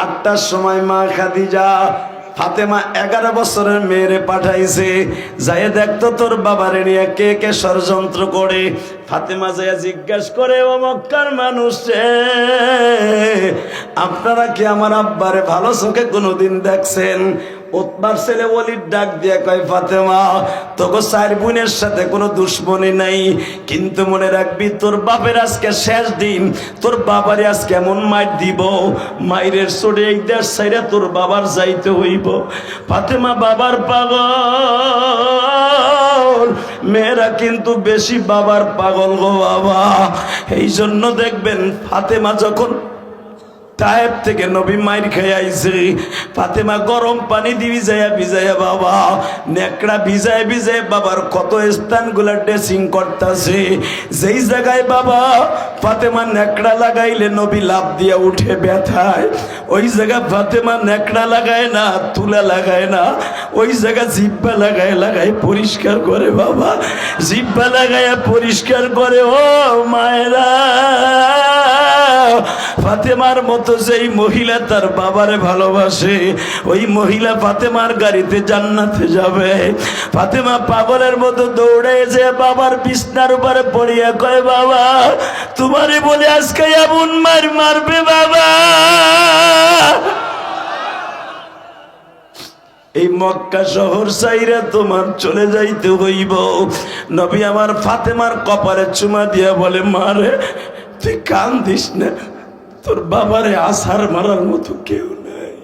8টার সময় মা খাদিজা ফাতেমা 11 বছরের মেয়েরে পাঠাইছে, যাই দেখতো তোর বাবারে নিয়ে কে কে ষড়যন্ত্র করে। ফাতেমা যাইয়া জিজ্ঞাসা করে, ও মক্কার মানুষ, আপনারা কি আমার আব্বারে ভালো চোখে কোনোদিন দেখছেন? উতবার ছেলে ওলীদ ডাক দিয়ে কয়, ফাতেমা তোকে চার বোনের সাথে কোনো দুশ্মনী নাই, কিন্তু মনে রাখবি তোর বাপের আজকে শেষ দিন, তোর বাবারে আজকে এমন মাইর দিব, মাইরের চড়ে এই দেশ ছাইরা তোর বাবার যাইতে হইব। ফাতেমা বাবার পাগল, মেয়েরা কিন্তু বেশি বাবার পাগল গো বাবা। এই জন্য দেখবেন ফাতেমা যখন তায়েব থেকে নবী মাইর খেয়ে আইছে, ফাতেমা গরম পানি দিয়ে ভিজাইয়া বাবা নেকড়া ভিজায় বাবার কত স্থানগুলা ড্রেসিং করতেছে। যেই জায়গায় বাবা ফাতেমা নেকড়া লাগাইলে নবী লাভ দিয়া উঠে ব্যথায়, ওই জায়গা ফাতেমা নেকড়া লাগায় না, তুলা লাগায় না, ওই জায়গা জিব্বা লাগায় পরিষ্কার করে বাবা, জিব্বা লাগাইয়া পরিষ্কার করে। ও মায়েরা, ফাতেমার মতো যেই মহিলা তার বাবারে ভালোবাসে, ওই মহিলা ফাতেমার গাড়িতে জান্নাতে যাবে। ফাতেমা পাগলের মতো দৌড়ে যে বাবার বিছনার উপরে পড়িয়া কয়, বাবা তোমারে বলে আজকে এমন মারবে বাবা। এই মক্কা শহর চাইরা তোমার চলে যাইতে হইব। নবী আমার ফাতেমার কপালে চুমা দিয়া বলে, মারে তুই কান্দিস না, তোর বাবারে আছাড় মারার মতো কেউ নাই।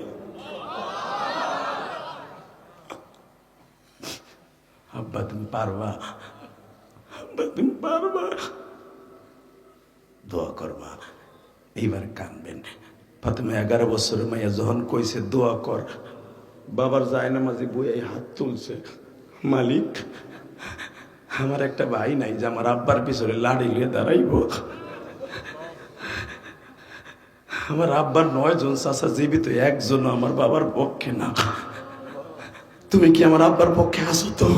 আব্বা তুমি পারবা, আব্বা তুমি পারবা, দোয়া করবা। এইবার কানবেন। ফাতেমা 11 বছরের মাইয়া যখন কইছে দোয়া কর, বাবার জায়নামাজি বইয়ে হাত তুলছে, মালিক আমার একটা ভাই নাই যে আমার আব্বার পিছনে লাড়ি লিয়ে দাঁড়াইব, আমার আব্বার 9 জন চাচা জীবিত, একজন আমার বাবার পক্ষে না। তুমি কি আমার আব্বার পক্ষে আছো? তো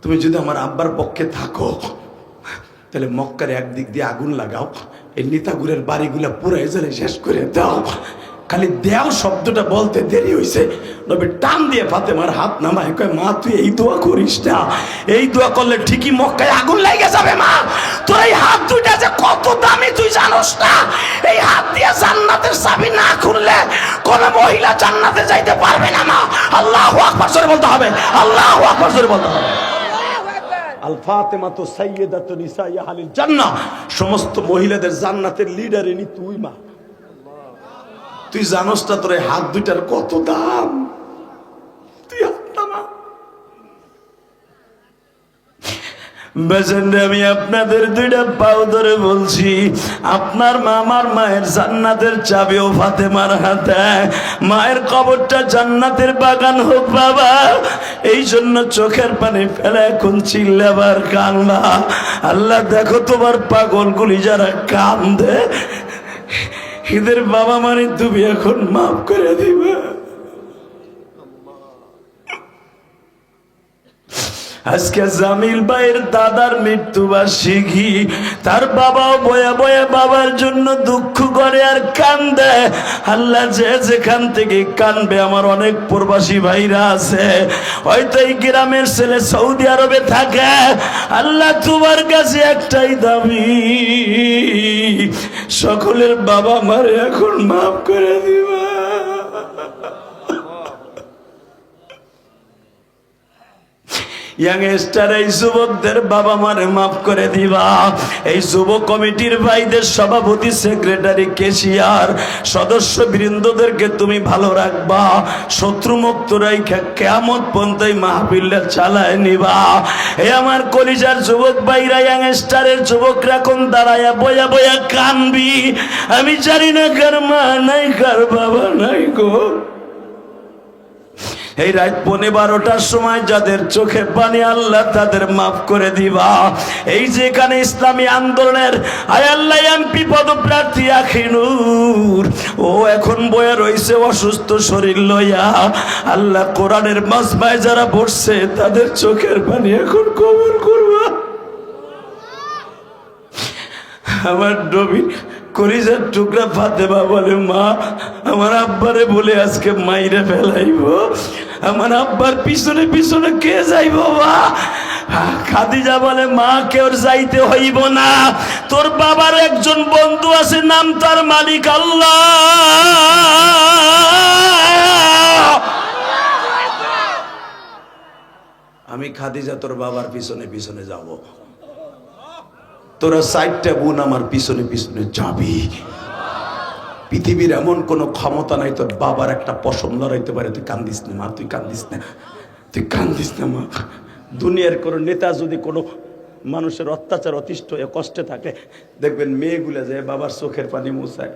তুমি যদি আমার আব্বার পক্ষে থাকো তাহলে মক্কার একদিক দিয়ে আগুন লাগাও, এই নেতাগুলোর বাড়িগুলা পুরাই জেলে শেষ করে দাও। খালি দেও শব্দটা বলতে দেরি হয়েছে, নবী টান দিয়ে ফাতেমার হাত নামায় কয়, মা তুই এই দোয়া করিস না, এই দোয়া করলে ঠিকই মক্কায় আগুন লেগে যাবে। মা তোর এই হাত দুইটা যে কত দামি তুই জানোস না? এই হাত দিয়ে জান্নাতের চাবি না খুললে কোন মহিলা জান্নাতে যাইতে পারবে না। মা আল্লাহু আকবার জোরে বলতে হবে, আল্লাহু আকবার জোরে বলতে হবে। আল ফাতেমা তো সাইয়্যিদাতু নিসাই আহলিল জান্নাহ, সমস্ত মহিলাদের জান্নাতের লিডারিনী তুই। মা তুই জানোস না তোর হাত দুইটার কত দাম? তুই আমি আপনাদের দুইটা পাও ধরে বলছি, আপনার মামার মায়ের জান্নাতের চাবিও ফাতেমার হাতে। মায়ের কবরটা জান্নাতের বাগান হোক বাবা। এই জন্য চোখের পানি ফেলে এখন চিল্লাবার কান্না। আল্লাহ দেখো তোমার পাগলগুলি যারা কান্দে, এদের বাবা মানে তুমি এখন মাফ করে দিবে। আজকে জামিল ভাইয়ের দাদার মৃত্যুবার্ষিকী, তার বাবাও বয়া বয়া বাবার জন্য দুঃখ করে আর কান্দে। আল্লাহ যে যেখান থেকে কানবে, আমার অনেক প্রবাসী ভাইরা আছে, হয়তো এই গ্রামের ছেলে সৌদি আরবে থাকে। আল্লাহ তোমার কাছে একটাই দাবি, সকলের বাবা মারে এখন মাফ করে দিবা। ইয়াংস্টার এই যুবকদের বাবা মারে মাফ করে দিবা। এই যুব কমিটির ভাইদের সভাপতি, সেক্রেটারি, কেশিয়ার, সদস্য বৃন্দদেরকে তুমি ভালো রাখবা, শত্রু মুক্ত রাইখা কিয়ামত পর্যন্ত মাহফিলটা চালায় নিবা। এ আমার কলিজার যুবক ভাইরা, ইয়াংস্টারের যুবকরা কোন দাঁড়ায়া বয়া বয়া কানবি। আমি জানি না কার মা নাই, কার বাবা নাই গো। এই রাত 12টার সময় যাদের চোখে পানি, আল্লাহ তাদের মাফ করে দিবা। এই যে এখানে ইসলামী আন্দোলনের আয় আল্লাহ এমপি পদপ্রার্থী আখিনুর, ও এখন বয়ে রয়েছে অসুস্থ শরীর লইয়া। আল্লাহ কোরআনের মাজমায় যারা বসছে তাদের চোখের পানি এখন কবুল করবা। আমার নবীর কলিজার টুকরা ফাতেমা বলে, মা আমার আব্বারে বলে আজকে মাইরে ফেলাইব, আমার আব্বার পিছনে পিছনে কে যাইব? মা খাদিজা বলে, মা কেউ যাইতে হইব না, তোর বাবার একজন বন্ধু আছে, নাম তার মালিক আল্লাহ। আমি খাদিজা তোর বাবার পিছনে পিছনে যাব, তোরা 4টা বোন আমার পিছনে পিছনে যাবি। পৃথিবীর এমন কোনো ক্ষমতা নাই তোর বাবার একটা পশম লড়াইতে পারে। তুই কান্দিস না মা, তুই কান্দিস না, তুই কান্দিস না মা। দুনিয়ার কোনো নেতা যদি কোনো মানুষের অত্যাচার অতিষ্ঠ হয়ে কষ্টে থাকে, দেখবেন মেয়েগুলা যায় বাবার চোখের পানি মোছায়,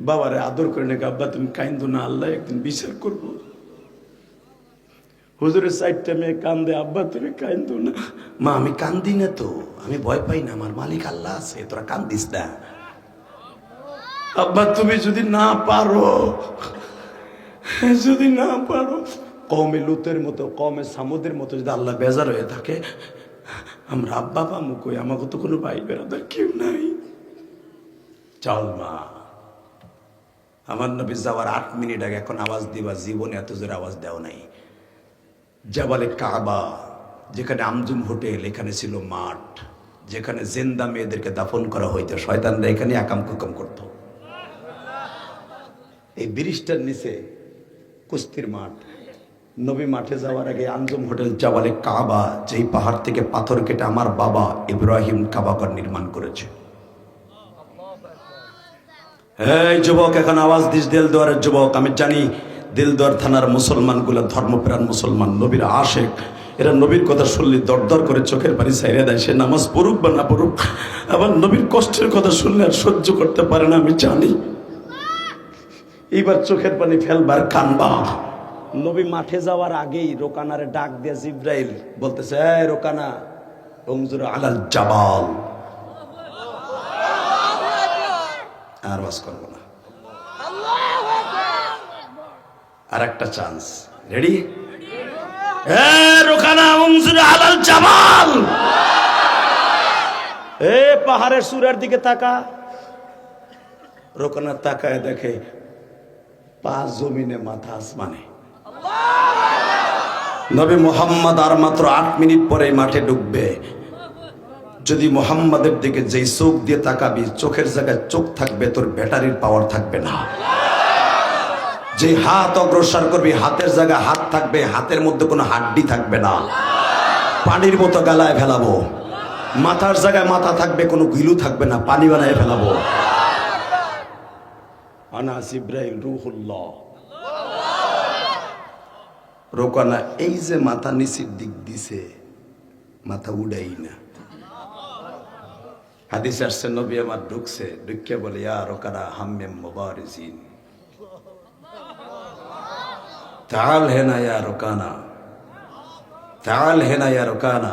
বাবারে আদর করে নাকি, আব্বা তুমি কাইন্দো না, আল্লাহ একদিন বিচার করবো। হুজুরের 4টা মেয়ে কান্দে, আব্বা তুমি কাইন্দো না। মা আমি কান্দি না তো, আমি ভয় পাই না, আমার মালিক আল্লাহ আছে, তোরা কান্দিস না। আব্বা তুমি যদি না পারো, যদি না পারো, কওমে লুতের মতো কওমে সামুদের মতো যদি আল্লাহ বেজার হয়ে থাকে, আমরা আব্বা পামু কই? আমাকে তো কোনো ভাই বেড়াদার কেউ নাই। চল মা। আমার নবী যাওয়ার 8 মিনিট আগে এখন আওয়াজ দিবা, জীবনে এত জোরে আওয়াজ দেও নাই। জাবালে কাবা, যেখানে আমজুম হোটেল, এখানে ছিল মাঠ, যেখানে জিন্দা মেয়েদেরকে দাফন করা হইতো, শয়তানরা এখানে আকাম কুকাম করতো। এই ব্রিজটার নিচে কুস্তির মাঠ। নবী মাঠে যাওয়ার আগে আমজুম হোটেল, জাবালে কাবা, যেই পাহাড় থেকে পাথর কেটে আমার বাবা ইব্রাহিম কাবাঘর নির্মাণ করেছে। এই যুবক, এখন আওয়াজ দিস, দিলদুয়ারের যুবক। আমি জানি দিলদুয়ার থানার মুসলমানগুলো ধর্মপ্রাণ মুসলমান, নবীর আশেক, এরা নবীর কথা শুনলে দরদর করে চোখের পানি ছাইড়া দেয়। সে নামাজ পড়ুক বা না পড়ুক, আবার নবীর কষ্টের কথা শুনলে আর সহ্য করতে পারে না, আমি জানি। এইবার চোখের পানি ফেলবার কানবা। নবী মাঠে যাওয়ার আগেই রোকানারে ডাক দিয়ে জিব্রাইল বলতেছে, এই রোকানা, উনজুর আলাল জাবাল। আর ওয়াজ করবো না, আর একটা চান্স। রেডি? রোকানা, উনজুর আলাল জাবাল। এ পাহাড়ের চূড়ার দিকে তাকা। রোকানা তাকায় দেখে পা জমিনে, মাথা আসমানে। নবী মুহাম্মদ আর মাত্র 8 মিনিট পরে মাঠে ঢুকবে। যদি মুহাম্মাদের দিকে যেই চোখ দিয়ে তাকাবি, চোখের জায়গায় চোখ থাকবে, তোর ব্যাটারির পাওয়ার থাকবে না। যে হাত অগ্রসর করবি, হাতের জায়গায় হাত থাকবে, হাতের মধ্যে কোনো হাড্ডি থাকবে না। পানির মতো গালায় ফেলাবো। মাথার জায়গায় মাথা থাকবে, কোনো গিলু থাকবে না, পানি বানায় ফেলাবো। আনা জিব্রাইল রূহুল্লাহ। রোকানা এই যে মাথা নিচের দিক দিছে, মাথা উড়াই না। হাদিস আসছে, নবী আমার ঢুকছে, ঢুকে বলে, ইয়া রোকানা হাম্মেম মুবারিজিন, তাআল হেনা ইয়া রোকানা, তাআল হেনা ইয়া রোকানা।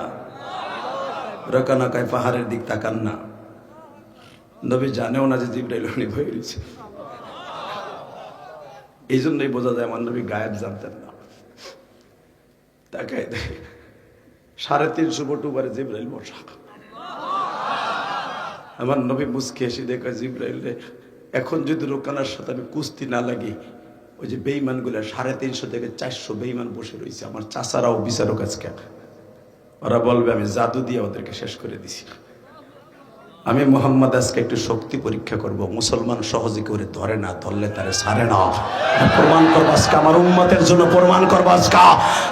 রোকানা কয়, পাহাড়ের দিক তাকান না। নবী জানেও না যে জিব্রাইল উনি ভয় রয়েছে। এই জন্যই বোঝা যায় আমার নবী গায়েব জানতেন না। তাকায় দেখে 350 ফুট উপরে জিব্রাইল বসা। আমার নবী মুসকে এসে দেখে, জিব্রাইল রে, এখন যদি রোকানার সাথে আমি কুস্তি না লাগি, ওই যে বেঈমান গুলা 350 থেকে 400 বেঈমান বসে রয়েছে, আমার চাচারাও বিচারক আজকে, ওরা বলবে আমি জাদু দিয়ে ওদেরকে শেষ করে দিছি। আমি মুহাম্মদ আজকে একটু শক্তি পরীক্ষা করব। মুসলমান সহজে করে ধরে না, ধরলে তারে ছাড়ে না। প্রমাণ করবো আজকে আমার উম্মতের জন্য, প্রমাণ করবো আজকে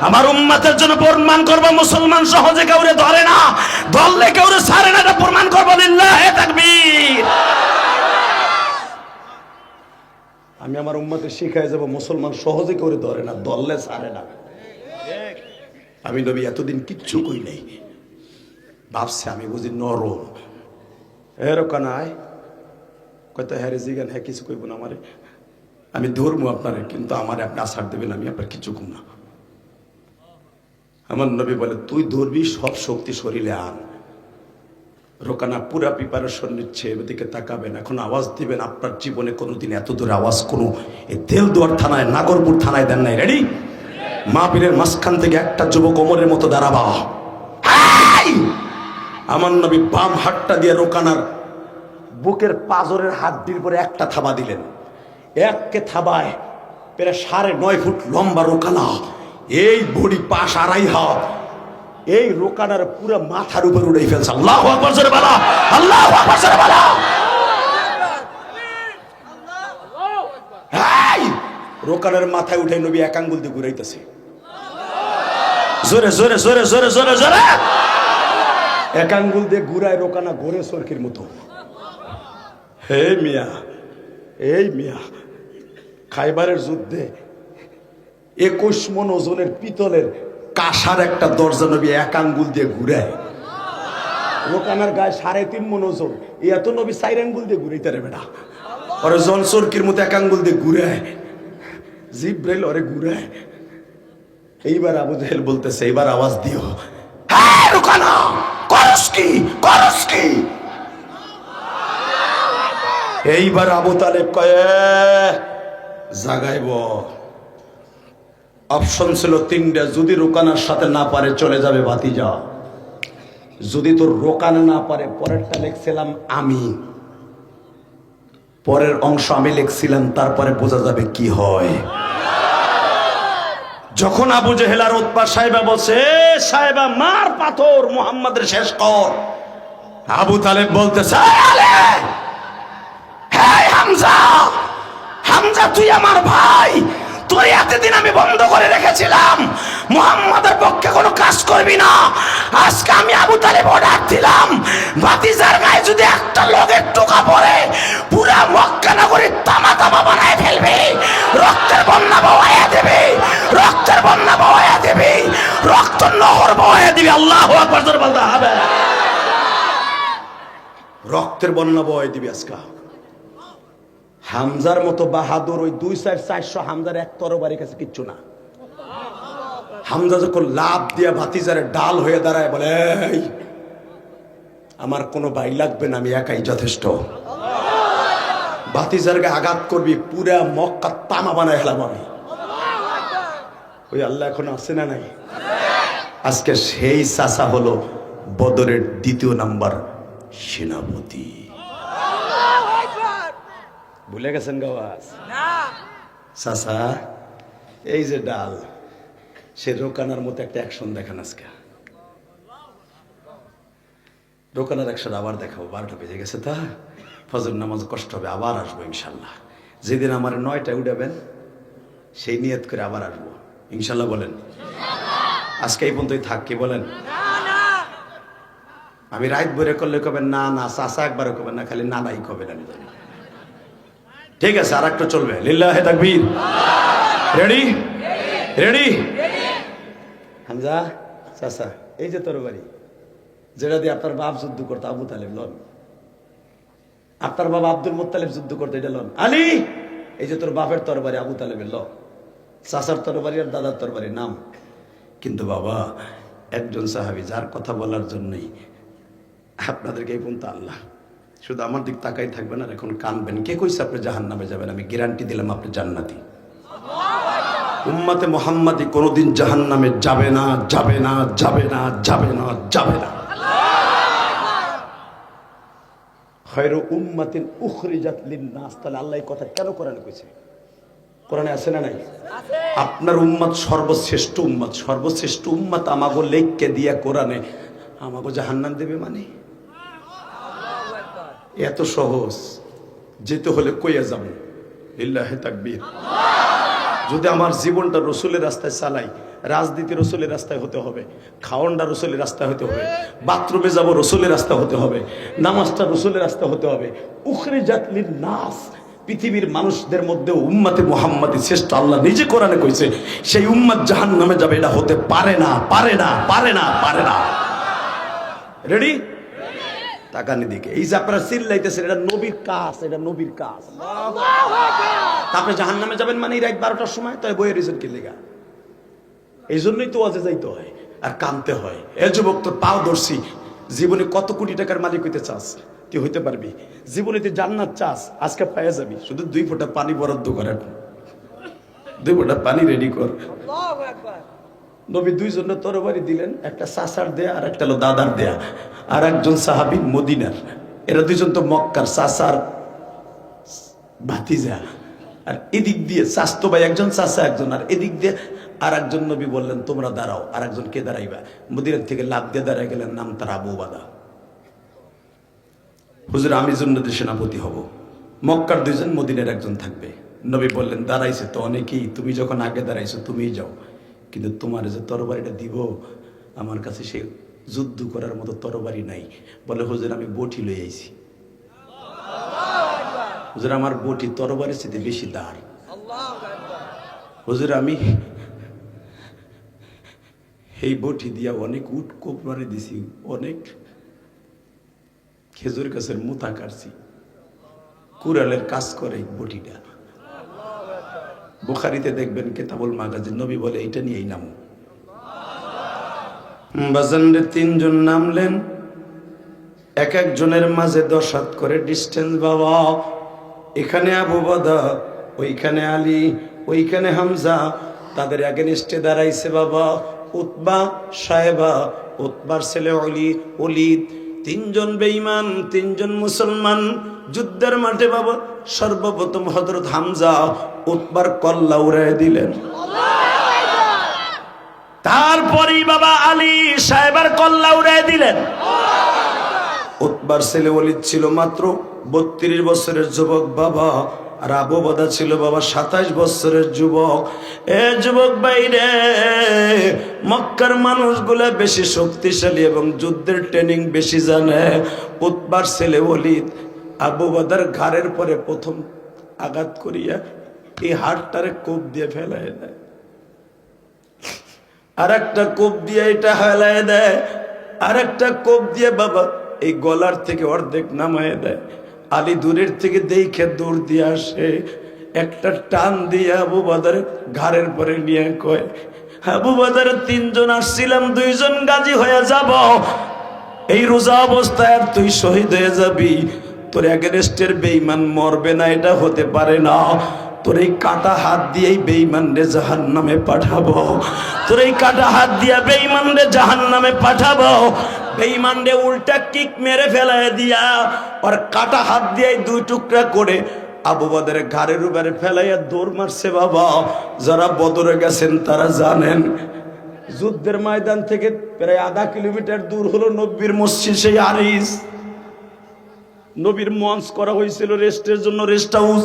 আমার উম্মতের জন্য, প্রমাণ করবো মুসলমান সহজে কাউরে ধরে না, ধরলে কাউরে ছাড়ে না, এটা প্রমাণ করবো। লিল্লাহি তাকবীর। আমি আমার উম্মতে শিখাই যাব, মুসলমান সহজে কাউরে ধরে না, ধরলে ছাড়ে না। আমি নবী এতদিন কিচ্ছু কই নাই, ভাবছে আমি বুঝি নরম। এরকম আয় কয়তো হ্যারে জিগান, হ্যাঁ কিছু কইব না আমারে, আমি ধরবো আপনারে, কিন্তু আমারে আপনি আছাড় দেবেন, আমি আপনার কিছু কম না। আমার নবী বলে, তুই ধরবি, সব শক্তি শরীরে আন। রোকানা পুরা প্রিপারেশন নিচ্ছে, এদিকে তাকাবেন, এখন আওয়াজ দিবেন। আপনার জীবনে কোনোদিন এত দূর আওয়াজ কোনো এই দেলদুয়ার থানায়, নাগরপুর থানায় দেন নাই। রেডি? মাহফিলের মাঝখান থেকে একটা যুবক ওমরের মতো দাঁড়াবা। আমার নবী বাম হাতটা দিয়ে রোকানার বুকের পাজরের হাড্ডির পরে একটা থাবা দিলেন। এককে থাবায় প্রায় 9.5 ফুট লম্বা রোকানা, এই বডি পাশ 2.5 হাত, এই রোকানার পুরো মাথার উপর উড়ে ফেলছে। আল্লাহু আকবার জোরে বলো, আল্লাহু আকবার জোরে বলো। রোকানার মাথায় উঠে নবী এক আঙ্গুল দিয়ে ঘুরাইতেছে। জোরে জোরে জোরে জোরে জোরে জোরে। এক আঙ্গুল দিয়ে ঘুরায় রোকানা ঘোরে সরকির মতো। হে মিয়া, এই মিয়া, খাইবারের যুদ্ধে 21 মণ ওজনের পিতলের কাঁসার একটা দরজা নবী এক আঙ্গুল দিয়ে ঘুরায়। রোকানার গায়ে 3.5 মণ ওজন, এত নবী 4 আঙ্গুল দিয়ে ঘুরাইতে রে বেটা। ওরে জনসরকির মতো এক আঙ্গুল দিয়ে ঘুরায়, জিব্রাইল ওরে ঘুরায়। এইবার আবু জেহেল বলতেছে, এইবার আওয়াজ দিও, হ্যাঁ রোকানা, করস কি করস কি? এইবার আবু তালেব কয়ে জাগাইব। অপশন ছিল 3টা, যদি রোকানার সাথে না পারে চলে যাবে ভাতিজা, যদি তোর রোকানা না পারে, পরেরটা লিখছিলাম আমি, পরের অংশ আমি লিখছিলাম, তারপরে বোঝা যাবে কি হয়। যখন আবু জেহেল আর উতবা সাহেবা বলছে, সাহেবা মার পাথর, মুহাম্মাদের শেষ কর, আবু তালেব বলতেছে, হ্যাঁ হামজা, হামজা তুই আমার ভাই, তোর এতদিন আমি বন্ধ করে রেখেছিলাম, মুহাম্মাদের পক্ষে কোনো কাজ করবি না। আজকে আমি আবু তালেব অর্ডার দিলাম, ভাতিজার গায়ে যদি একটা লোকের টোকা পড়ে, পুরা মক্কা নগরী তামা তামা বানায় ফেলবে, রক্তের বন্যা বওয়াইয়া দেবে, রক্তের বন্যা বওয়াইয়া দেবে, রক্ত নহর বওয়াইয়া দিবে। আল্লাহু আকবার জোরে বলতে হবে। রক্তের বন্যা বওয়াইয়া দিবে আজকে। হামজার মতো বাহাদুর ওই 200-400 হামজার এক তরবারির কাছে কিচ্ছু না। হামজা যখন লাভ দিয়া ভাতিজারে ডাল হয়ে দাঁড়ায়, বলে এই আমার কোনো ভাই লাগবে না, আমি একাই যথেষ্ট। ভাতিজার গায়ে আঘাত করবি, পুরা মক্কা তামা বানায় হেলাম আমি। ওই আল্লাহ এখন আছে না নাই? আজকে সেই চাচা হলো বদরের 2য় নাম্বার সেনাপতি। ভুলে গেছেন গাওয়াজ? চাচা এই যে ডাল, সে রোকানার মতো একটা অ্যাকশন দেখান আজকে। রোকানার অ্যাকশন আবার দেখাবো। 12টা বেজে গেছে, তা ফজর নামাজ কষ্ট হবে, আবার আসবো ইনশাল্লাহ। যেদিন আমার 9টায় উঠাবেন সেই নিয়ত করে আবার আসবো ইনশাল্লাহ। বলেন আজকে এই পর্যন্তই থাক, কি বলেন? আমি রাত ভরে করলে কবেন না না, চাচা একবারও কবেন না, খালি না নাই কবেন। আমি জানি, ঠিক আছে, আর একটা চলবে। লিল্লাহে তাকবীর। Ready ready. হামজা চাচা, এই যে তরবারি যেটা দিয়ে আপনার বাপ যুদ্ধ করতো, আবু তালেব লন। আপনার বাবা আব্দুল মুত্তালিব যুদ্ধ করতো, এটা লন। আলী, এই যে তোর বাপের তরবারি, আবু তালেবের ল। চাচার তরবারি আর দাদার তরবারি নাম। কিন্তু বাবা একজন সাহাবী, যার কথা বলার জন্যই আপনাদেরকে এই পর্যন্ত আল্লাহ শুধু আমার দিক তাকাই থাকবেন আর এখন কানবেন। কে কইছে আপনি জাহান্নামে যাবেন? আমি গ্যারান্টি দিলাম আপনি জান্নাতি। উম্মতে মুহাম্মাদি কোনোদিন জাহান্নামে যাবে না, যাবে না, যাবে না, যাবে না, যাবে না। খায়রু উম্মাতিন উখরিজাত লিন-নাস। তাহলে আল্লাহ এই কথা কেন কোরআনে কইছে? কোরআনে আছে না নাই? আপনার উম্মত সর্বশ্রেষ্ঠ উম্মত, সর্বশ্রেষ্ঠ উম্মত আমাগো লেখকে দিয়া কোরআনে আমাগো জাহান্নাম দেবে মানে? এত সহজ। যেতে হলে কইয়া যাব। লিল্লাহে তাকবীর। যদি আমার জীবনটা রসুলের রাস্তায় চালাই, রাজনীতি রসুলের রাস্তায় হতে হবে, খাওয়ানটা রসুলের রাস্তায় হতে হবে, বাথরুমে যাব রসুলের রাস্তা হতে হবে, নামাজটা রসুলের রাস্তা হতে হবে। উখরিজাত লিন-নাস, পৃথিবীর মানুষদের মধ্যে উম্মতে মুহাম্মাদি শ্রেষ্ঠ। আল্লাহ নিজে কোরআনে কইছে সেই উম্মত জাহান্নামে যাবে। এটা হতে পারে না, পারে না, পারে না, পারে না। রেডি? তাকানি দিকে। এই যে আপনারা চিল্লাইতেছেন, এটা নবীর কাজ, এটা নবীর কাজ। আপনি জাহান্নামে যাবেন মানে রাত 12টার সময়, তাই বইয়ের রিজন কি লেগা? এই জন্যই তো ওয়াজে যাইতে হয় আর কানতে হয়। এ যুবক, তোর পাও ধরছি, জীবনে কত কোটি টাকার মালিক হইতে চাস? তুই হইতে পারবি। জীবনে তুই জান্নাত চাস, আজকে পাইয়া যাবি। শুধু 2 ফোঁটা পানি বরাদ্দ করেন, 2 ফোঁটা পানি রেডি কর। নবী 2 জনের তরবারি দিলেন, একটা চাচার দেয়া আর একটা হলো দাদার দেয়া। আর একজন সাহাবী মদিনার। এরা 2জন তো মক্কার, চাচার ভাতিজা। আর এদিক দিয়ে চাচতো ভাই একজন, চাচা একজন, আর এদিক দিয়ে আর একজন। নবী বললেন তোমরা দাঁড়াও। আর একজন কে দাঁড়াইবা? মদিনার থেকে লাফ দিয়ে দাঁড়ায় গেলেন, নাম তার আবু উবাদা। হুজুর আমি জান্নাতের সেনাপতি হব। মক্কার 2জন, মদিনার একজন থাকবে। নবী বললেন দাঁড়াইছে তো অনেকেই, তুমি যখন আগে দাঁড়াইছো তুমিই যাও। কিন্তু তোমার যে তরবারিটা দিব আমার কাছে সে যুদ্ধ করার মতো তরবারি নাই। বলে হুজুর আমি বটি লই আইছি। হুজুর আমার বটি তরবারির চেয়ে বেশি দাঁড়। হুজুর আমি এই বটি দিয়া অনেক উট কোপ মারি দিছি, অনেক খেজুর গাছের মুতা কাটছি, কুড়ালের কাজ করে এই বটিটা। বুখারীতে দেখবেন কিতাবুল মাগাজিন, নবী বলে এটা নিয়েই নামো। বাজানরে তিনজন নামলেন, এক একজনের মাঝে 10 হাত করে ডিস্টেন্স। বাবা এখানে আবু বাদা, ওইখানে আলী, ওইখানে হামজা, তাদের এগেনস্টে দাঁড়াইছে বাবা উতবা সাহেবা, উতবার ছেলে ওলীদ। তিনজন বেঈমান, তিনজন মুসলমান যুদ্ধের মাঠে বাবা। সর্বপ্রথম হযরত হামজা উতবার কল্লা উড়ায় দিলেন, তারপরেই বাবা আলী সাহেবার কল্লা উড়ায় দিলেন। উতবার ছেলে ওলীদ ছিল মাত্র 32 বছরের যুবক বাবা, আর আবু বাদা ছিল বাবা 27 বছরের যুবক। এ যুবক ভাইরে, মক্কার মানুষগুলা বেশি শক্তিশালী এবং যুদ্ধের ট্রেনিং বেশি জানে। উতবার ছেলে ওলীদ আবু বাদার ঘাড়ের পরে প্রথম আঘাত করিয়া এই হাড়টারে কোপ দিয়ে ফেলায় দেয়, আর একটা কোপ দিয়ে এটা হেলায় দেয়, আর একটা কোপ দিয়ে বাবা এই গলার থেকে অর্ধেক নামায় দেয়। আলী দূরের থেকে দেখে দৌড় দিয়ে আসে, একটা টান দিয়ে আবু বাদার ঘাড়ের পরে নিয়ে কয়, আবু বাদার 3 জন আসছিলাম, 2 জন গাজী হয়ে যাব, এই রোজা অবস্থায় আর তুই শহীদ হয়ে যাবি। তোর এগেনস্টের বেঈমান মরবে না, এটা হতে পারে না। তোর এই কাটা হাত দিয়েই বেঈমানরে জাহান্নামে পাঠাবো, তোর এই কাটা হাত দিয়া বেঈমানরে জাহান্নামে পাঠাবো। বেঈমানরে উল্টা কিক মেরে ফেলায় দিয়া আর কাটা হাত দিয়ে 2 টুকরা করে আবু বাদারের ঘাড়ের উপরে ফেলাইয়া দৌড় মারছে বাবা। যারা বদরে গেছেন তারা জানেন, যুদ্ধের ময়দান থেকে প্রায় আধা কিলোমিটার দূর হলো নবীর মসজিদ, সেই আরিস। নবীর মঞ্চ করা হয়েছিল রেস্টের জন্য, রেস্ট হাউস।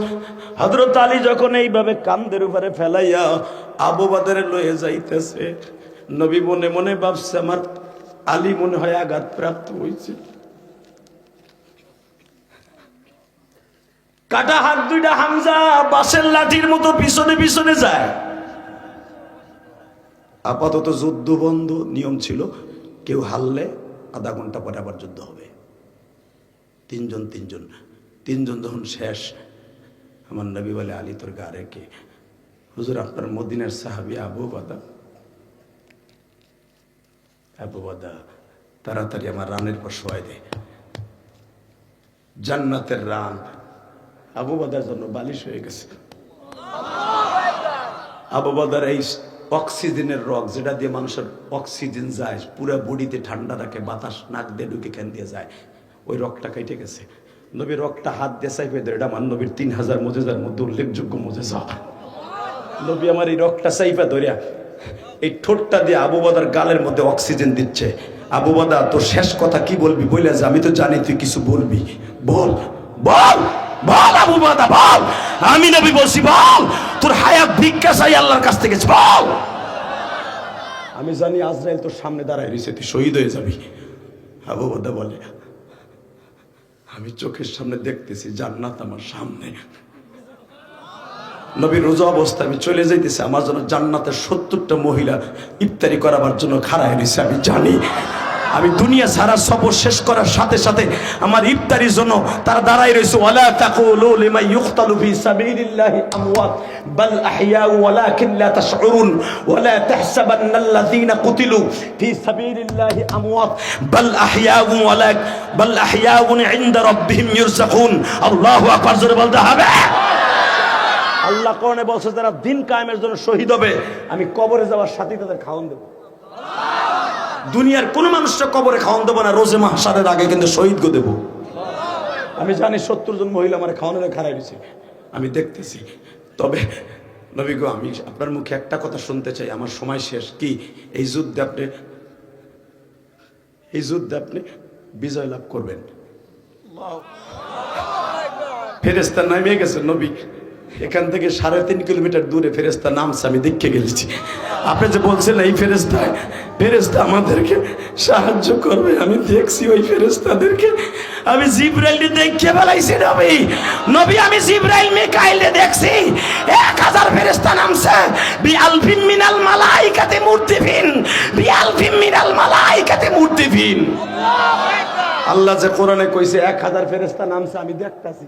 হযরত আলী যখন এইভাবে কান্দের উপরে ফেলাইয়া আবু বাদারে লয়ে যাইতেছে, নবী মনে মনে ভাবছে আমার আলী মনে হয় আঘাত প্রাপ্ত হয়েছে। কাটা হাত দুইটা হামজা বাঁশের লাঠির মতো পিছনে পিছনে যায়। আপাতত যুদ্ধ বন্ধ, নিয়ম ছিল কেউ হারলে আধা ঘন্টা পরে আবার যুদ্ধ হবে। তিনজন যখন শেষ, আমার নবী বলে আলী তোর গা রেখে, হুজুর আপনার মদিনার সাহাবী আবু বাদা তাড়াতাড়ি আমার রানের পর শোয়াই দে। জান্নাতের রান আবু বাদার জন্য বালিশ হয়ে গেছে। আবু বাদার এই অক্সিজেনের রগ, যেটা দিয়ে মানুষের অক্সিজেন যায়, পুরা বডিতে ঠান্ডা রাখে, বাতাস নাক দিয়ে ঢুকে ক্যান দিয়ে যায়, ওই রগটা কেটে গেছে। নবীর রগটা হাত দিয়ে চাইপে দেয়, এটা আমার নবীর 3000 মুজিজার মধ্যে উল্লেখযোগ্য মুজিজা। নবী আমার এই রগটা চাইপা ধরিয়া এই ঠোঁটটা দিয়ে আবু বাদার গালের মধ্যে অক্সিজেন দিচ্ছে। আবু বাদা তোর শেষ কথা কি বলবি বলে যে, আমি তো জানি তুই কিছু বলবি, বল বল বল আবু বাদা বল। আমি নবী বলছি বল, তোর হায়াত ভিক্ষা চাই আল্লাহর কাছ থেকে, বল। আমি জানি আজরাইল তোর সামনে দাঁড়ায় রয়েছে, তুই শহীদ হয়ে যাবি। আবু বাদা বলে আমি চোখের সামনে দেখতেছি জান্নাত আমার সামনে। নবীর রোজা অবস্থা আমি চলে যাইতেছি, আমার জন্য জান্নাতের 70টা মহিলা ইফতারি করাবার জন্য খাড়া হয়েছে। আমি জানি আমি দুনিয়া সারা সফর শেষ করার সাথে সাথে আমার ইফতারির জন্য তারা দাঁড়াই রয়েছে। ওয়ালা তাকুলু লিমান ইউকতালু ফি সাবিলিল্লাহি আমওয়াত বাল আহইয়াউ ওয়ালাকিন লা তাশউরুন ওয়ালা তাহসাবান্নাল্লাযীনা কুতিলু ফি সাবিলিল্লাহি আমওয়াত বাল আহইয়াউ ইনদা রাব্বিহিম ইরযাকুন। আল্লাহু আকবার, জোরে বলতে হবে। আল্লাহ কোরআনে বলছে যারা দিন কায়েমের জন্য শহীদ হবে, আমি কবরে যাওয়ার সাথে তাদের খাওয়ান দেব। দুনিয়ার কোন মানুষটা কবরে খাওয়ান দেবো না, রোজে মাহশারের আগে কিন্তু শহীদ গো দেব। আমি জানি 70 জন মহিলা আমার খাওয়ানোর খাড়াই দিছে, আমি দেখতেছি। তবে নবী গো, আমি আপনার মুখে একটা কথা শুনতে চাই, আমার সময় শেষ। কি এই যুদ্ধে আপনি বিজয় লাভ করবেন। ফেরেশতা নামিয়ে গেছে, নবী এখান থেকে 3.5 কিলোমিটার দূরে ফেরেশতা নামছে, আমি দেখে গেছি। আপনি যে বলছেন এই ফেরেশতা আমাদেরকে সাহায্য করবে, আমি দেখছি ওই ফেরেশতাদেরকে। আমি জিবরাইলকে দেখে ফেলাইছি নবী, আমি জিবরাইল মিকাইলকে দেখছি। 1000 ফেরেশতা নামছে, বিআলফিন মিনাল মালাইকাতি মুরদিফিন, বিআলফিন মিনাল মালাইকাতি মুরদিফিন। আল্লাহ যে কোরআনে কইছে 1000 ফেরেশতা নামছে, আমি দেখতাছি।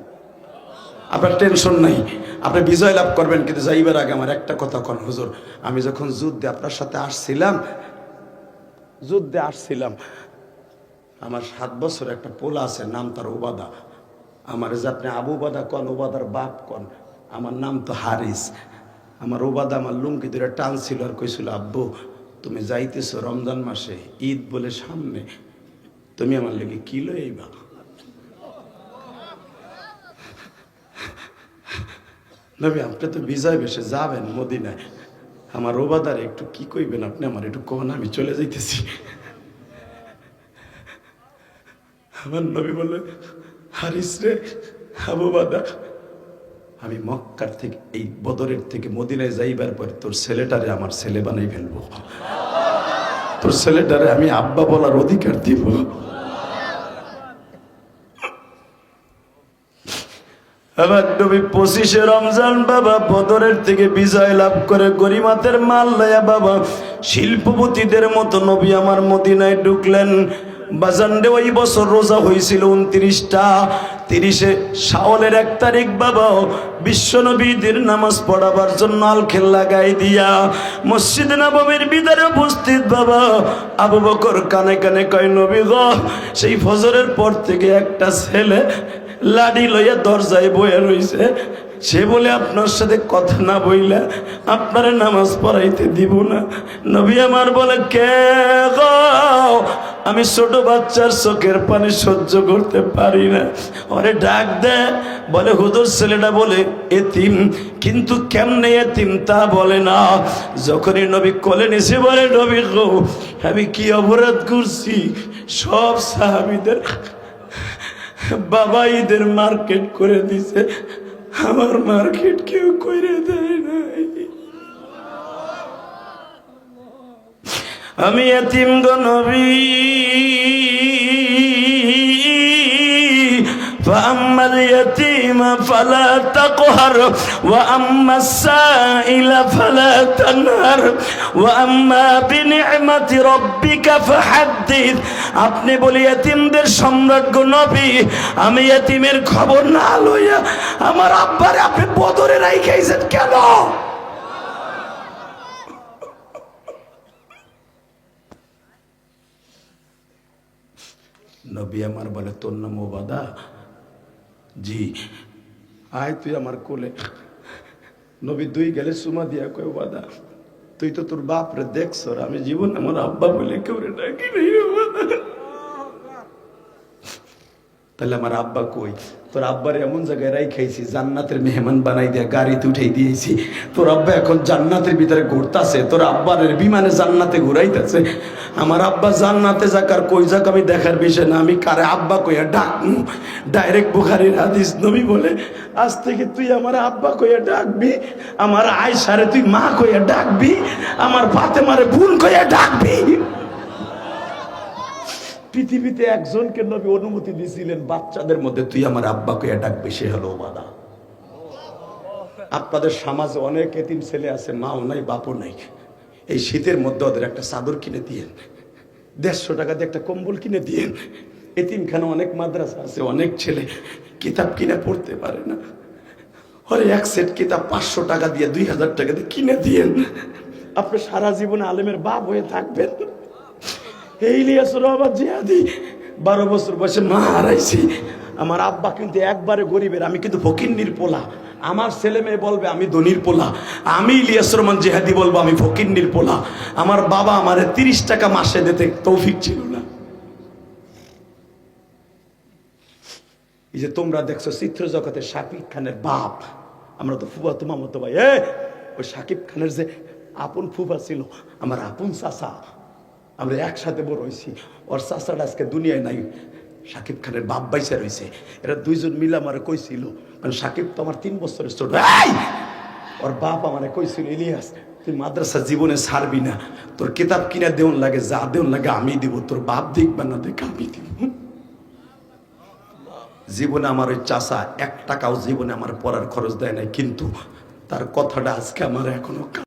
আপনার টেনশন নাই, আপনি বিজয় লাভ করবেন। কিন্তু যাইবার আগে আমার একটা কথা কোন হুজুর, আমি যখন যুদ্ধে আপনার সাথে আসছিলাম, আমার 7 বছর একটা পোলা আছে, নাম তার ওবাদা। আমার যে আপনি আবু বাদা কন, ওবাদার বাপ কন, আমার নাম তো হারিস। আমার ওবাদা আমার লুঙ্গি ধরে টানছিল আর কইছিল, আব্বু তুমি যাইতেছো রমজান মাসে, ঈদ বলে সামনে, তুমি আমার লেগে কি লইবা? নবী আপনি তো বিজয় বেশে যাবেন মদিনায়, আমার ওবাদারে একটু কি কইবেন আপনি, আমার একটু কোন, আমি চলে যাইতেছি। আমার নবী বললেন, হারিস রে, আবু বাদা, আমি মক্কার থেকে, এই বদরের থেকে মদিনায় যাইবার পরে তোর ছেলেটারে আমার ছেলে বানাই ফেলবো, তোর ছেলেটারে আমি আব্বা বলার অধিকার দিব। আমার নবী 25শে রমজান বাবা বদরের থেকে বিজয় লাভ করে গরিমাতের মাল লয়া বাবা শিল্পপতিদের মতো নবী আমার মদিনায় ঢুকলেন। বাজানডে ওই বছর রোজা হয়েছিল 29টা, 30শে শাওয়ালের 1 তারিখ বাবা বিশ্বনবীদের নামাজ পড়াবার জন্য আলখেল লাগাই দিয়া মসজিদ নববীর ভিতরে উপস্থিত বাবা আবু বকর কানে কানে কয়, নবী গো, সেই ফজরের পর থেকে একটা ছেলে লাডি লইয়া দরজায় বয়ে রইছে, সে বলে আপনার সাথে কথা না বইলা আপনারে নামাজ পড়াইতে দিব না। নবী আমার বলে, কে গো? আমি ছোট বাচ্চার চোখের পানি সহ্য করতে পারি না, ওরে ডাক দে। বলে, হুজুর ছেলেটা বলে এতিম, কিন্তু কেমনে এতিম তা বলে না। যখনই নবী কোলে নিছে বলে, নবী গো, আমি কি অপরাধ করছি? সব সাহাবীদের বাবা ঈদের মার্কেট করে দিছে, আমার মার্কেট কেউ করে দেয় নাই। আমি এতিম গো নবী, فأما اليتيم فلا تقهر وأما السائل فلا تنهر وأما بنعمة ربك فحدث। আপনি বলি এতিমদের সম্রাট গো নবী, আমি এতিমের খবর না লইয়া আমার আব্বারে আপনি বদরে রাইখাইছেন কেন? নবী আমার বলে, তোর নাম ওবাদা? জি। আয় তুই আমার কোলে। নবী 2 গেলে সুমা দিয়া কয়, ওবাদা তুই তো তোর বাপ রে দেখছ, আমি জীবন আমার আব্বা বলে কেউ রে ডাকি নাই। তাহলে আমার আব্বা কই? তোর আব্বারে এমন জায়গায় রাইখাইছি, জান্নাতের মেহমান বানাই দিয়া গাড়িতে উঠাই দিয়েছি। তোর আব্বা এখন জান্নাতের ভিতরে ঘুরতাছে, তোর আব্বার বিমানে জান্নাতে ঘুরাইতেছে। আমার আব্বা জান্নাতে যাক আর কই যাক আমি দেখার বিষয় না, আমি কারে আব্বা কইয়া ডাকমু। ডাইরেক্ট বুখারীর হাদিস, নবী বলে, আজ থেকে তুই আমার আব্বা কইয়া ডাকবি, আমার আয়েশারে তুই মা কইয়া ডাকবি, আমার ফাতেমারে বোন কইয়া ডাকবি। পৃথিবীতে একজনকে নবী অনুমতি দিয়েছিলেন বাচ্চাদের মধ্যে, তুই আমার আব্বা কইয়া ডাকবি, সে হলো ওবাদা। আপনাদের সমাজে অনেক এতিম ছেলে আছে, মাও নাই বাপও নাই। এই শীতের মধ্যে ওদের একটা চাদর কিনে দিয়েন, 150 টাকা দিয়ে একটা কম্বল কিনে দিয়েন। এতিমখানা অনেক মাদ্রাসা আছে, অনেক ছেলে কিতাব কিনে পড়তে পারে না, ওরে 1 সেট কিতাব 500 টাকা দিয়ে 2000 টাকা দিয়ে কিনে দিয়েন। আপনি সারা জীবনে আলেমের বাপ হয়ে থাকবেন। এই ইলিয়াস রহমান জিহাদি 12 বছর বয়সে মা হারাইছি। আমার আব্বা কিন্তু একবারে গরিবের, আমি কিন্তু ফকিন্নির পোলা। আমার ছেলে মেয়ে বলবে আমি ধনির পোলা, আমি ইলিয়াস রহমান জিহাদি বলবো আমি ফকিন্নির পোলা। আমার বাবা আমারে 30 টাকা মাসে দিতে তৌফিক ছিল না। এই যে তোমরা দেখছো চিত্র জগতের শাকিব খানের বাপ, আমরা তো ফুফাতো মামাতো ভাই। ওই শাকিব খানের যে আপন ফুফা ছিল, আমার আপন চাচা, আমরা একসাথে বড় হয়েছি। ওর চাচাটা আজকে দুনিয়ায় নাই, শাকিব খানের বাপ বাইসা রয়েছে, এরা দুইজন মিলে আমারে কইছিল, মানে শাকিব তো আমার 3 বছরের ছোট, ওর বাপ আমারে কইছিল, ইলিয়াস তুই মাদ্রাসা জীবনে ছাড়বি না, তোর কিতাব কিনা দেউন লাগে, যা দেউন লাগে আমি দিব, তোর বাপ দেখবা না দেখ আমি দিব। জীবনে আমার ওই চাচা 1 টাকাও জীবনে আমার পড়ার খরচ দেয় নাই, কিন্তু তার কথাটা আজকে আমার এখনো